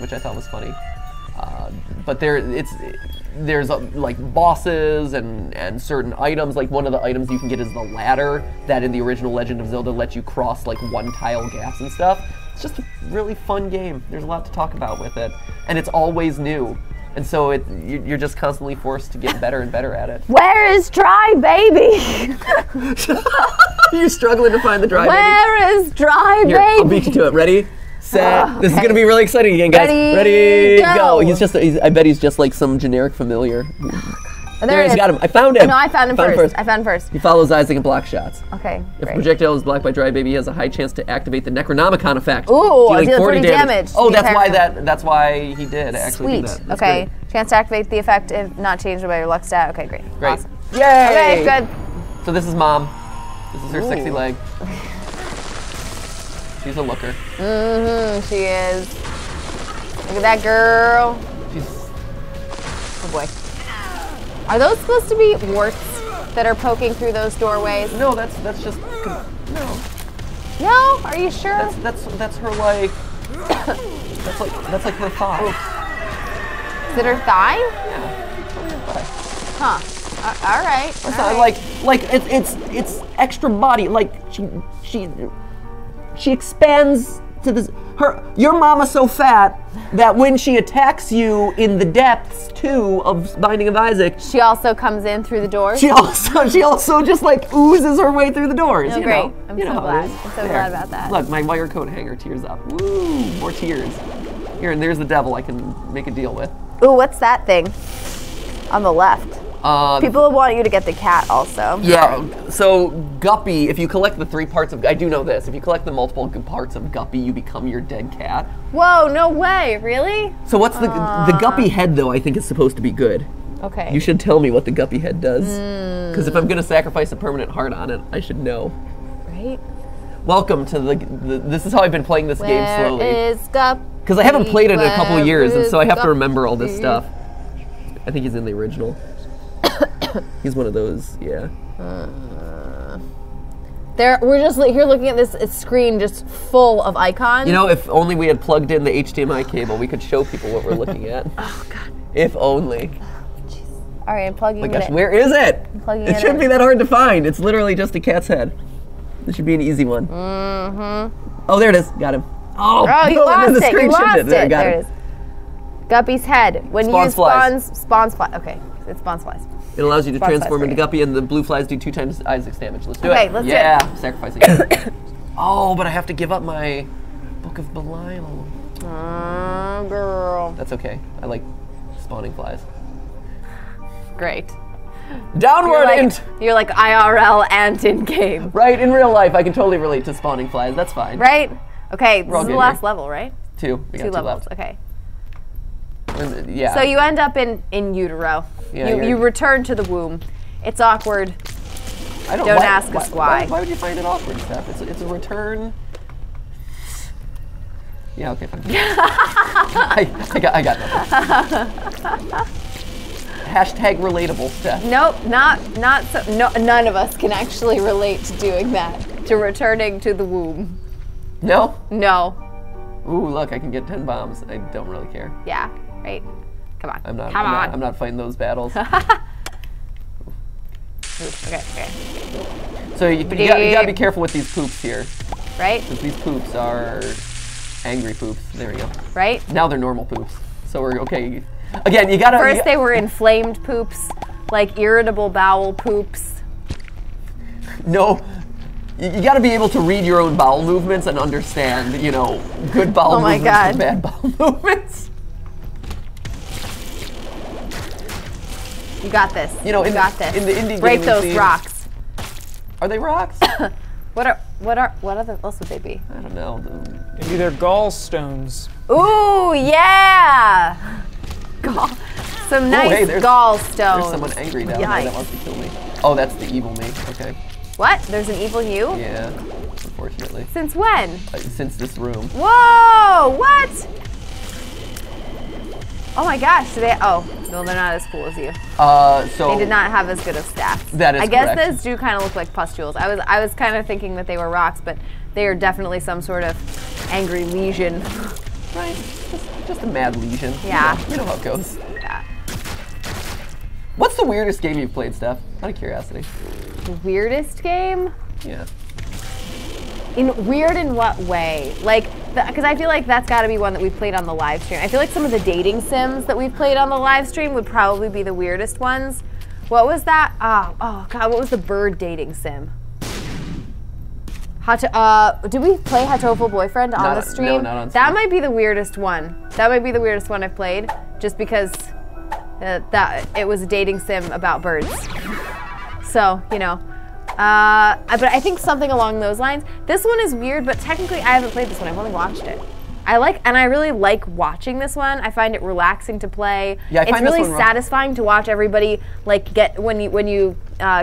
which I thought was funny. But there's like bosses and certain items. Like one of the items you can get is the ladder that in the original Legend of Zelda lets you cross like one tile gaps and stuff. It's just a really fun game. There's a lot to talk about with it, and it's always new. And so you're just constantly forced to get better and better at it. Where is Dry Baby? You're struggling to find the Dry Baby. Where is Dry Here, Baby? I'll beat you to it. Ready? Set. This is gonna be really exciting again, guys. Ready, go. I bet he's just like some generic familiar. There he is. Got him. I found him. No, I found him first. I found him first. He follows Isaac and blocks shots. Okay, If great. a projectile is blocked by Dry Baby, he has a high chance to activate the Necronomicon effect. Ooh, dealing deal 40 damage. Oh, that's why he did actually do Sweet. that. That's Okay. great. Chance to activate the effect if not changed by your luck stat. Okay, great. Great. Awesome. Yay! Okay, good. So this is Mom. This is her sexy leg. She's a looker. She is. Look at that girl. Oh boy. Are those supposed to be warts that are poking through those doorways? No, that's just no. No? Are you sure? That's her like that's like her thigh. Is it her thigh? Yeah, totally her thigh. Huh. All right. Or something like it's extra body. Like she expands to this. Your mama's so fat that when she attacks you in the depths too of Binding of Isaac, She also comes in through the doors. she also just like oozes her way through the doors. Oh, you great. know. I'm You so know how it glad. is. I'm so There. glad about that. Look, my wire coat hanger tears up. Woo, more tears. Here, and there's the devil I can make a deal with. Ooh, what's that thing? On the left. People want you to get the cat also. Yeah, so Guppy, if you collect the 3 parts of, I do know this, if you collect the multiple parts of Guppy, you become your dead cat. Whoa, no way, really? So what's the Guppy head though, I think is supposed to be good. Okay. You should tell me what the Guppy head does. Because if I'm gonna sacrifice a permanent heart on it, I should know. Right? Welcome to this is how I've been playing this game slowly. Where is Guppy? Because I haven't played it in a couple of years, and so I have to Guppy? remember all this stuff. I think he's in the original. He's one of those, yeah. We're just here looking at this screen just full of icons. You know, if only we had plugged in the HDMI cable, we could show people what we're looking at. Oh, God. If only. All right, I'm plugging Oh my gosh, it. where is it? Plugging It it shouldn't in. be that hard to find. It's literally just a cat's head. This should be an easy one. Oh, there it is. Got him. Oh, you lost it. You lost it. There, got There him. it is. Guppy's head. When Spawns you flies. spawns flies. Okay, it spawns flies. It allows you to Spawns transform flies, into Guppy, and the blue flies do 2 times Isaac's damage. Let's do Okay, it. let's do yeah, sacrificing it. Oh, but I have to give up my Book of Belial. Oh, girl. That's okay. I like spawning flies. Great. Downward You're like IRL and in game. Right, in real life, I can totally relate to spawning flies. That's fine. Right? Okay, this all is the good last here. level, right? 2. We got 2 2 levels. left. Okay. Yeah. So you end up in utero. Yeah, you return to the womb. It's awkward. Don't ask us why. Why would you find it awkward, Steph? It's a return. Yeah, okay, fine. I got nothing. Hashtag relatable, Steph. Nope, not so. No, none of us can actually relate to doing that. To returning to the womb. No? No. Ooh, look, I can get 10 bombs. I don't really care. Yeah, right. Come on. I'm Come on. I'm not fighting those battles. Okay. So you gotta be careful with these poops here. Right? Because these poops are angry poops. There we go. Right? Now they're normal poops. So we're okay. Again, you gotta... First they were inflamed poops, like irritable bowel poops. No. You gotta be able to read your own bowel movements and understand, you know, good bowel movements and bad bowel movements. You got this. You know, you got this. In the indie break gaming those scene, rocks. Are they rocks? What else would they be? I don't know. Maybe they're gallstones. Ooh, yeah! Some nice gallstones. There's someone angry down there that wants to kill me. Oh, that's the evil me. Okay. What? There's an evil you? Yeah, unfortunately. Since when? Since this room. Whoa! What? Oh my gosh! Oh, no, they're not as cool as you. So they did not have as good of stats. That is I guess correct. those do kind of look like pustules. I was kind of thinking that they were rocks, but they are definitely some sort of angry lesion. Right. Just a mad lesion. Yeah. You know how it goes. Yeah. What's the weirdest game you've played, Steph? Out of curiosity. The weirdest game? Yeah. Weird in what way? Like, because I feel like that's got to be one that we've played on the live stream. I feel like some of the dating sims that we've played on the live stream would probably be the weirdest ones. What was that? Oh God, what was the bird dating sim? Did we play Hatoful Boyfriend on the stream? No, not on That stream. might be the weirdest one. That might be the weirdest one I've played, just because that it was a dating sim about birds. So, you know. But I think something along those lines. This one is weird, but technically I haven't played this one. I've only watched it. I really like watching this one. I find it relaxing to play. Yeah, it's really satisfying to watch everybody like get when you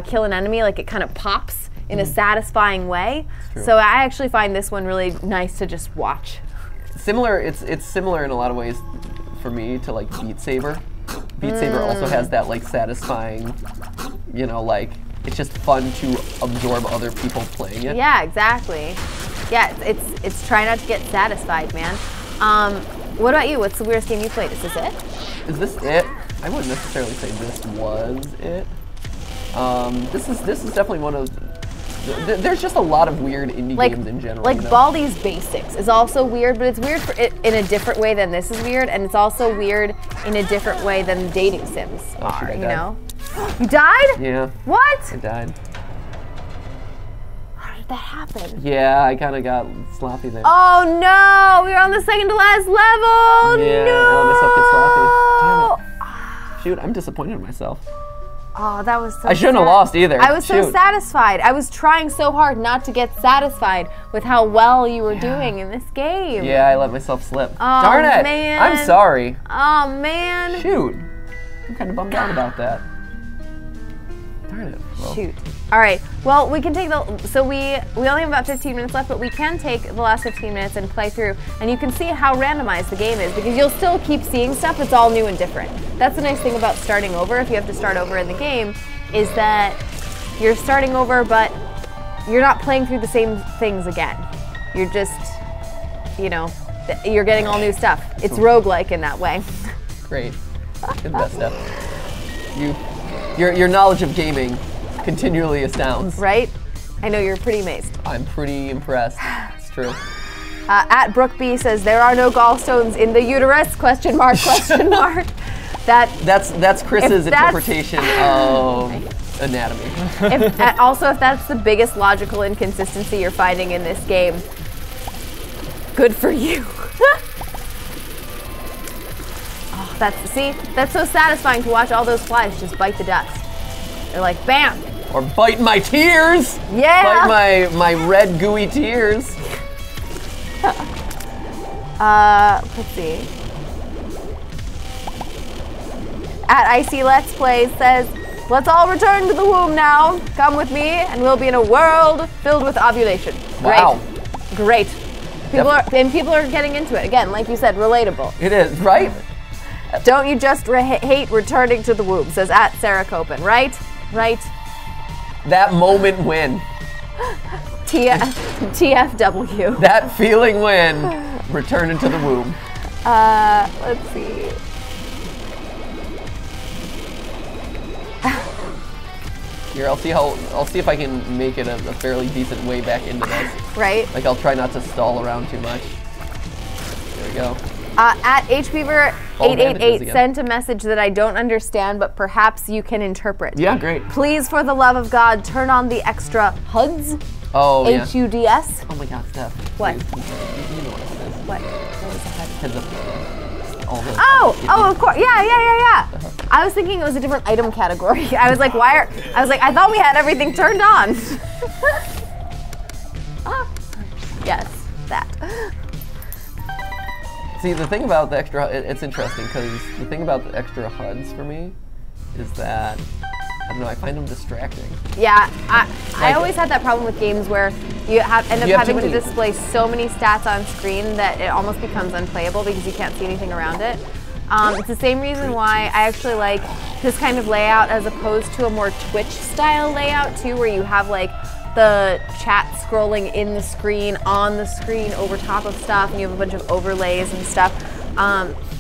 kill an enemy, like it kind of pops in a satisfying way. So I actually find this one really nice to just watch. Similar. It's similar in a lot of ways for me to like Beat Saber. Beat Saber also has that like satisfying, you know, like. It's just fun to absorb other people playing it. Yeah, exactly. Yeah, it's try not to get satisfied, man. What about you? What's the weirdest game you played? Is this it? Is this it? I wouldn't necessarily say this was it. This is definitely one of. There's just a lot of weird indie games in general. Like you know? Baldi's Basics is also weird, but it's weird in a different way than this is weird, and it's also weird in a different way than dating sims are. You know. You died? Yeah. What? I died. How did that happen? Yeah, I kind of got sloppy there. Oh no! We were on the second to last level. Yeah, no! I let myself get sloppy. Damn it. Shoot, I'm disappointed in myself. Oh, that was so I shouldn't have lost either. I was so satisfied. I was trying so hard not to get satisfied with how well you were doing in this game. Yeah, I let myself slip. Oh, Darn it! man. I'm sorry. Oh man. Shoot. I'm kind of bummed out about that. Darn it. Well. Shoot. All right. Well, we can take so we only have about 15 minutes left, but we can take the last 15 minutes and play through, and you can see how randomized the game is because you'll still keep seeing stuff that's all new and different. That's the nice thing about starting over. If you have to start over in the game, is that you're starting over, but you're not playing through the same things again. You're just, you know, you're getting all new stuff. It's roguelike in that way. Great. You're the best stuff. Your knowledge of gaming continually astounds. Right? I know you're pretty amazed. I'm pretty impressed. It's true. At Brooke B says there are no gallstones in the uterus? Question mark? Question mark. That's Chris's interpretation of anatomy. Also, if that's the biggest logical inconsistency you're finding in this game, good for you. Oh, that's so satisfying to watch all those flies just bite the dust. They're like, bam. Or bite my tears. Yeah. Bite my red gooey tears. Let's see. At Icy Let's Play says, let's all return to the womb now. Come with me and we'll be in a world filled with ovulation. Wow. Great. People are getting into it. Again, like you said, relatable. It is, right? Don't you just hate returning to the womb, says @Sarah Copen, right? Right? That moment when. TFW. That feeling when returning to the womb. Let's see. Here, I'll see if I can make it a fairly decent way back into this. Right? Like, I'll try not to stall around too much. There we go. @HBeaver888 sent a message that I don't understand, but perhaps you can interpret. Yeah, great. Please, for the love of God, turn on the extra HUDs. Oh, yeah. HUDS. Oh my God, Steph. What? Please, you know what this is. What is a HUD? Heads up. Oh, of course. Yeah. I was thinking it was a different item category. I was like, I thought we had everything turned on. Yes, that. See, the thing about the extra, it's interesting because the thing about the extra HUDs for me is that, I don't know, I find them distracting. Yeah, I always had that problem with games where you end up having to display so many stats on screen that it almost becomes unplayable because you can't see anything around it. It's the same reason why I actually like this kind of layout as opposed to a more Twitch style layout too, where you have like the chat scrolling in the screen, on the screen, over top of stuff, and you have a bunch of overlays and stuff.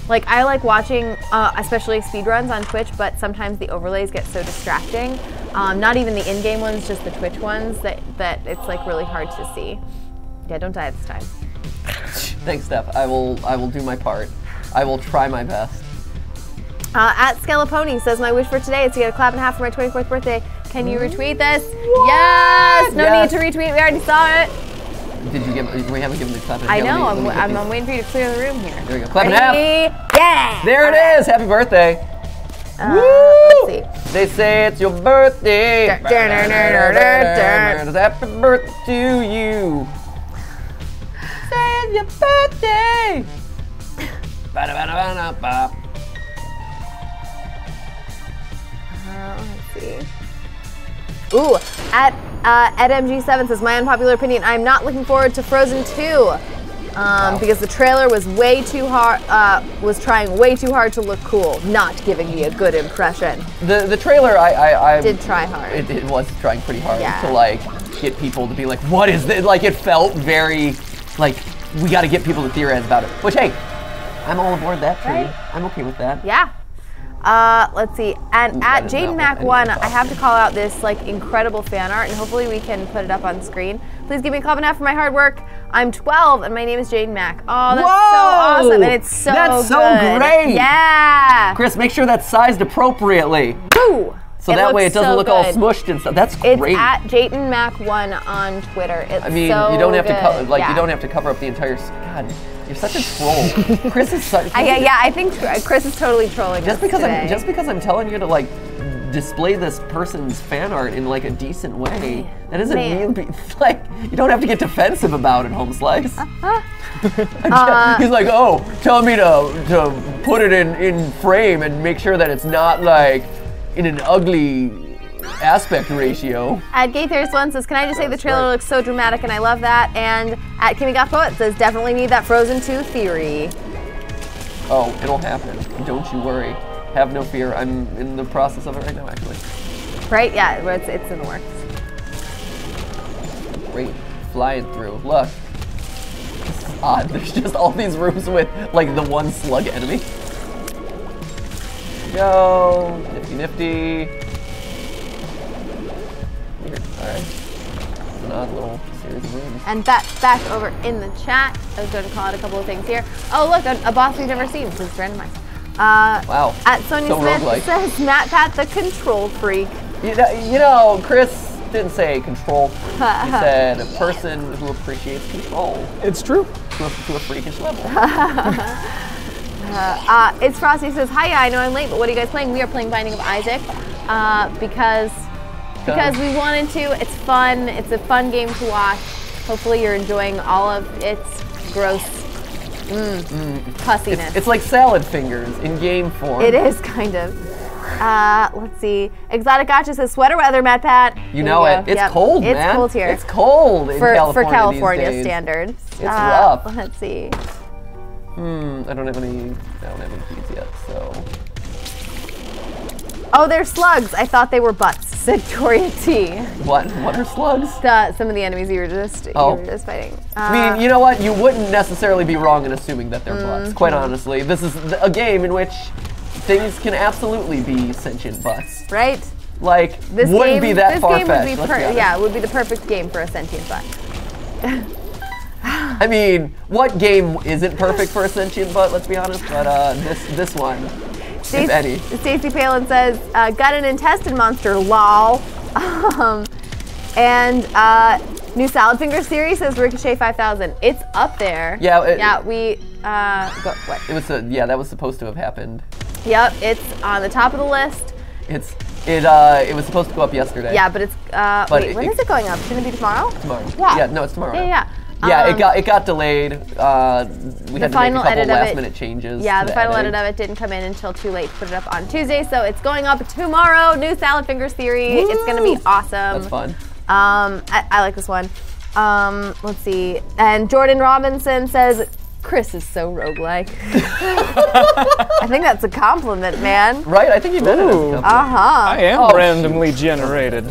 Like I like watching, especially speedruns on Twitch, but sometimes the overlays get so distracting. Not even the in-game ones, just the Twitch ones, that it's like really hard to see. Yeah, don't die this time. Thanks, Steph. I will do my part. I will try my best. @Skelapony says, my wish for today is to get a clap and a half for my 24th birthday. Can you retweet this? What? Yes! No need to retweet, we already saw it. Did you give, we haven't given the clap and I know, I'm waiting for you to clear the room here. There we go, clap and a half. Yeah! There it is, happy birthday. Let's see. They say it's your birthday. Happy birthday to you. Say it's your birthday. Let's see. Ooh, @MG7 says, my unpopular opinion, I'm not looking forward to Frozen 2. Because the trailer was way too hard, was trying way too hard to look cool, not giving me a good impression. The trailer, I did try hard. It was trying pretty hard to like get people to be like, what is this? Like it felt very like we got to get people to theorize about it. Which hey, I'm all aboard that tree. Right? I'm okay with that. Yeah. Let's see, and @JadenMac1, I have to call out this like incredible fan art, and hopefully we can put it up on screen. Please give me a clap and a half for my hard work. I'm 12 and my name is Jaden Mac. Oh, that's so awesome, and it's so That's so good. great. Yeah. Chris, make sure that's sized appropriately. Woo. So that way it doesn't look all smushed and stuff. That's great. It's @JadenMac1 on Twitter. It's I mean, you don't have to you don't have to cover up the entire. God, you're such a troll. Chris is such. I think Chris is totally trolling just us because today. Just because I'm telling you to like display this person's fan art in like a decent way, that doesn't mean like you don't have to get defensive about it, Home Slice. He's like, oh, telling me to put it in frame and make sure that it's not like in an ugly aspect ratio. @GayThirst1 says, can I just say the trailer looks so dramatic and I love that. And @KimmyGothPoet says, definitely need that Frozen 2 theory. Oh, it'll happen. Don't you worry. Have no fear. I'm in the process of it right now, actually. Right? Yeah, it's in the works. Great. Flying through. Look. This is odd. There's just all these rooms with like the one slug enemy. Go. Nifty nifty. Weird. Alright. It's an odd little series of rooms. And back over in the chat, I was going to call out a couple of things here. Oh look, a boss we've never seen, since randomized. Wow. @Sonia so Smith roguelike. says, Matt Pat the control freak. You know, Chris didn't say control. He said a person who appreciates control. It's true. To a freakish level. It's Frosty says, hiya, I know I'm late, but what are you guys playing? We are playing Binding of Isaac because we wanted to. It's fun. It's a fun game to watch. Hopefully you're enjoying all of its gross pussiness. It's like salad fingers in game form. It is kind of. Let's see. Exotic Gotcha says sweater weather, Matt Pat. You know it. It's cold, man. It's cold here. It's cold in California for California these days. standards. It's rough. Let's see. I don't have any keys yet, so. Oh, they're slugs. I thought they were butts, said Toria T. What are slugs? Some of the enemies you were just fighting. I mean, you know what? You wouldn't necessarily be wrong in assuming that they're butts, quite honestly. This is a game in which things can absolutely be sentient butts. Right? Like, wouldn't be that far-fetched. Yeah, it would be the perfect game for a sentient butt. I mean, what game isn't perfect for a sentient butt, let's be honest, but this one. If any. Stacey Palin says, got an intestine monster, lol. New Salad Finger series says Ricochet 5000. It's up there. Yeah. What? It was that was supposed to have happened. Yep, it's on the top of the list. It was supposed to go up yesterday. Yeah, but it's when is it going up? Shouldn't it be tomorrow? Tomorrow. Yeah. Yeah, no, it's tomorrow. Yeah. Yeah, it got delayed. We had to make a couple last-minute changes. Yeah, the final edit of it didn't come in until too late to put it up on Tuesday, so it's going up tomorrow. New Salad Fingers theory. Woo! It's going to be awesome. That's fun. I like this one. Let's see. And Jordan Robinson says, Chris is so roguelike. I think that's a compliment, man. Right? I think you meant it as a compliment. I am randomly generated.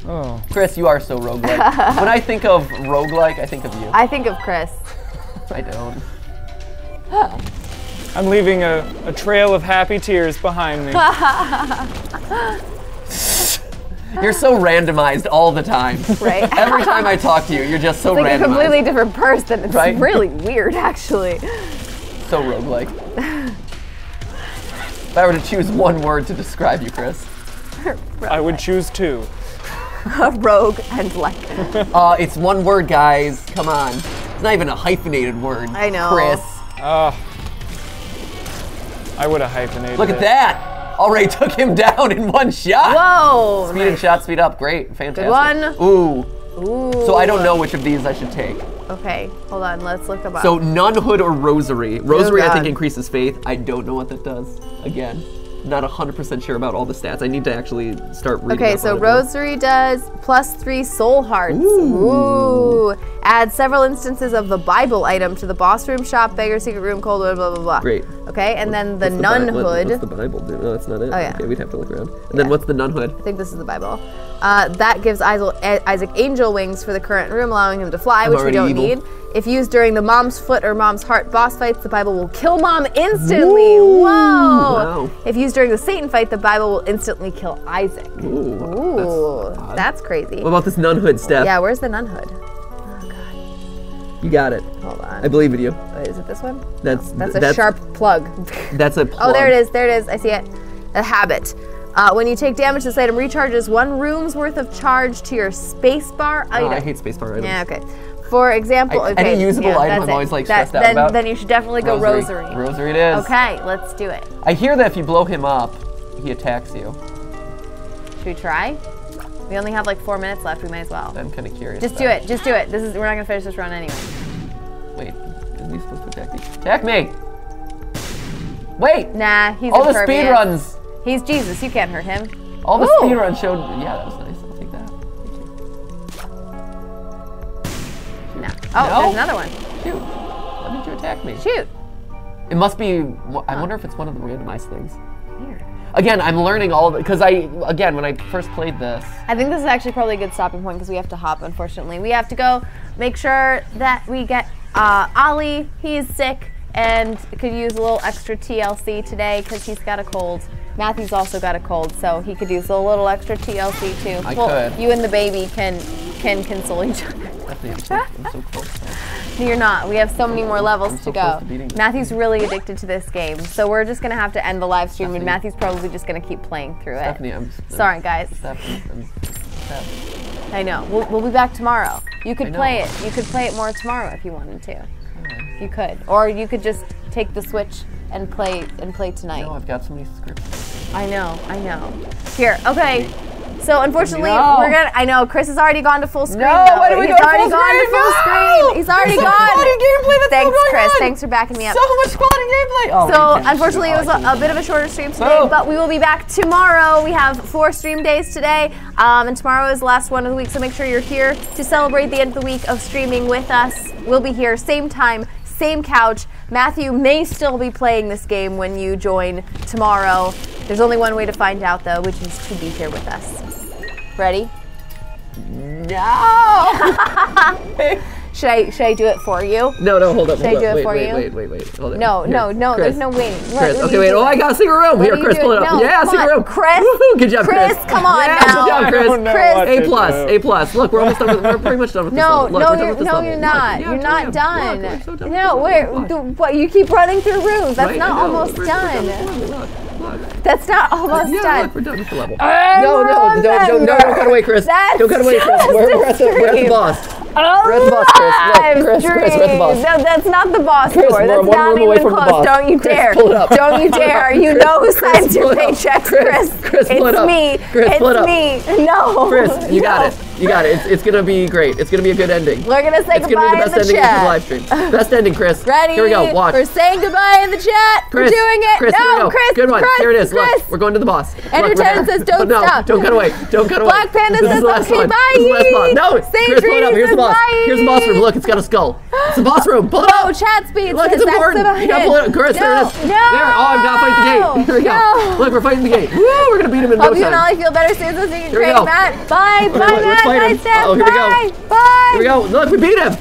Oh. Chris, you are so roguelike. When I think of roguelike, I think of you. I think of Chris. I don't. I'm leaving a trail of happy tears behind me. You're so randomized all the time. Right. Every time I talk to you, you're just so it's like randomized. a completely different person. It's right? really weird, actually. So roguelike. If I were to choose one word to describe you, Chris. I would choose two. Rogue and like. It's one word, guys. Come on. It's not even a hyphenated word. I know. Chris. I would have hyphenated Look at that. Already took him down in one shot. Whoa. Speed and shot, speed up. Great. Fantastic. Good one. Ooh. Ooh. So I don't know which of these I should take. Okay, hold on. Let's look them up. So nunhood or rosary. Rosary, I think, increases faith. I don't know what that does. Again. Not 100% sure about all the stats. I need to actually start reading. Okay, so Rosary does +3 soul hearts. Ooh. Add several instances of the Bible item to the boss room, shop, beggar, secret room, cold wood, blah, blah, blah. Great. Okay, and then the nunhood. What's the Bible do? No, that's not it. Oh, yeah. Okay, we'd have to look around. And then what's the nunhood? I think this is the Bible. That gives Isaac angel wings for the current room, allowing him to fly, which we don't need. If used during the Mom's Foot or Mom's Heart boss fights, the Bible will kill Mom instantly. Whoa! Wow. If used during the Satan fight, the Bible will instantly kill Isaac. Ooh. That's crazy. What about this nunhood, Steph? Yeah, where's the nunhood? Oh, God. You got it. Hold on. I believe in you. Wait, is it this one? That's a sharp plug. That's a plug. Oh, there it is. There it is. I see it. A habit. When you take damage, this item recharges 1 room's worth of charge to your spacebar item. I hate spacebar items. Yeah, okay. For example, any usable item I'm always like stressed out about. Then you should definitely go Rosary. Rosary it is. Okay, let's do it. I hear that if you blow him up, he attacks you. Should we try? We only have like 4 minutes left. We might as well. I'm kind of curious. Just do it. Just do it. We're not gonna finish this run anyway. Wait, isn't he supposed to attack me? Attack me! Wait! Nah, he's all the impervious. speed runs. He's Jesus. You can't hurt him. All the speed runs showed. Yeah, that was nice. I'll take that. No. Oh, there's another one. Shoot! Why did you attack me? Shoot! It must be. I wonder if it's one of the randomized things. Weird. Again, I'm learning all of it because when I first played this. I think this is actually probably a good stopping point because we have to hop. Unfortunately, we have to go make sure that we get Ollie. He is sick and could use a little extra TLC today because he's got a cold. Matthew's also got a cold, so he could use a little extra TLC too. I could. You and the baby can console each other. I'm so close. No, you're not. We have so many more levels to go. To Matthew's really addicted to this game, so we're just gonna have to end the live stream, and Matthew's probably just gonna keep playing through it. I'm sorry, guys. I know. We'll be back tomorrow. You could play it. You could play it more tomorrow if you wanted to. You could, or you could just take the Switch and play tonight. No, I've got so many scripts. I know. Here, okay. So unfortunately, we're gonna. I know Chris has already gone to full screen. No, why did we go to full screen? He's already gone to full screen. He's already gone. Gameplay that's Thanks, going Chris. on? Thanks for backing me up. So much quality gameplay. Oh, So, man, unfortunately, it was a bit of a shorter stream today, Oh. but we will be back tomorrow. We have 4 stream days today, and tomorrow is the last one of the week, so make sure you're here to celebrate the end of the week of streaming with us. We'll be here, same time, same couch. Matthew may still be playing this game when you join tomorrow. There's only one way to find out, though, which is to be here with us. Ready? No. Should I do it for you? No, hold up. Should I do it for you? Wait. Hold on. No, Here, there's Chris. no waiting. Chris, okay, wait. Oh, I got a secret room. Here, Chris, pull it up. No, Yeah, come secret on. room. Chris, Woohoo, good job, Chris. come on Yeah, now. good job, Chris. I don't know Chris. what to do. A+. Look, we're almost done. We're pretty much done with this No, level. Look, we're done with this level. you're not. Look, You're yeah, not look, done. we're so done with No, this level. wait. What? You keep running through rooms. That's Right, not I know. almost We're done. Look. That's not almost Yeah, done. look, we're done with the level. No, Don't cut away, Chris. That's Don't cut away, Chris. just We're at the extreme. boss. We're at the boss, Chris. Look, Chris, we're at the boss. No, that's not the boss Chris, door. we're That's one not room away even from the close. boss. Don't you Chris, dare. pull it up. Don't you dare. You know who signs your pull it up. paychecks, Chris. Chris, pull it It's up. me. Chris, pull it up. It's me. No. Chris, you got No. it. You got it. It's gonna be great. It's gonna be a good ending. We're gonna say It's gonna goodbye be the best in the ending of the chat. live stream. Best ending, Chris. Ready? Here we go. Watch. We're saying goodbye in the chat. Chris, We're doing it. Chris, here we No, go. Chris. Good one. Chris, Here it is. Chris. Look, we're going to the boss. Look, Enter we're Ten there. says don't no, stop. Don't cut away. Don't cut away. Black Panda This says is the last okay, one. bye. This is the last boss. No, Sage Chris, pull it up. Reed Here's the says boss. bye. Here's the boss room. Look, it's got a skull. It's the boss room. Pull it Oh, up. chat speed Look, says it's that's important. about You gotta pull it up. Chris, there it is. No. There. Oh, I've got to fight the gate. Here we go. No. Look, we're fighting the gate. Woo, we're going to beat him in no Hope you and time. Ollie feel better soon so you can Here we train go. Matt. Bye, Okay, bye, let's Matt. fight Bye, him. Steph. Oh, here we go. Bye. Bye. Here we go. Look, we beat him.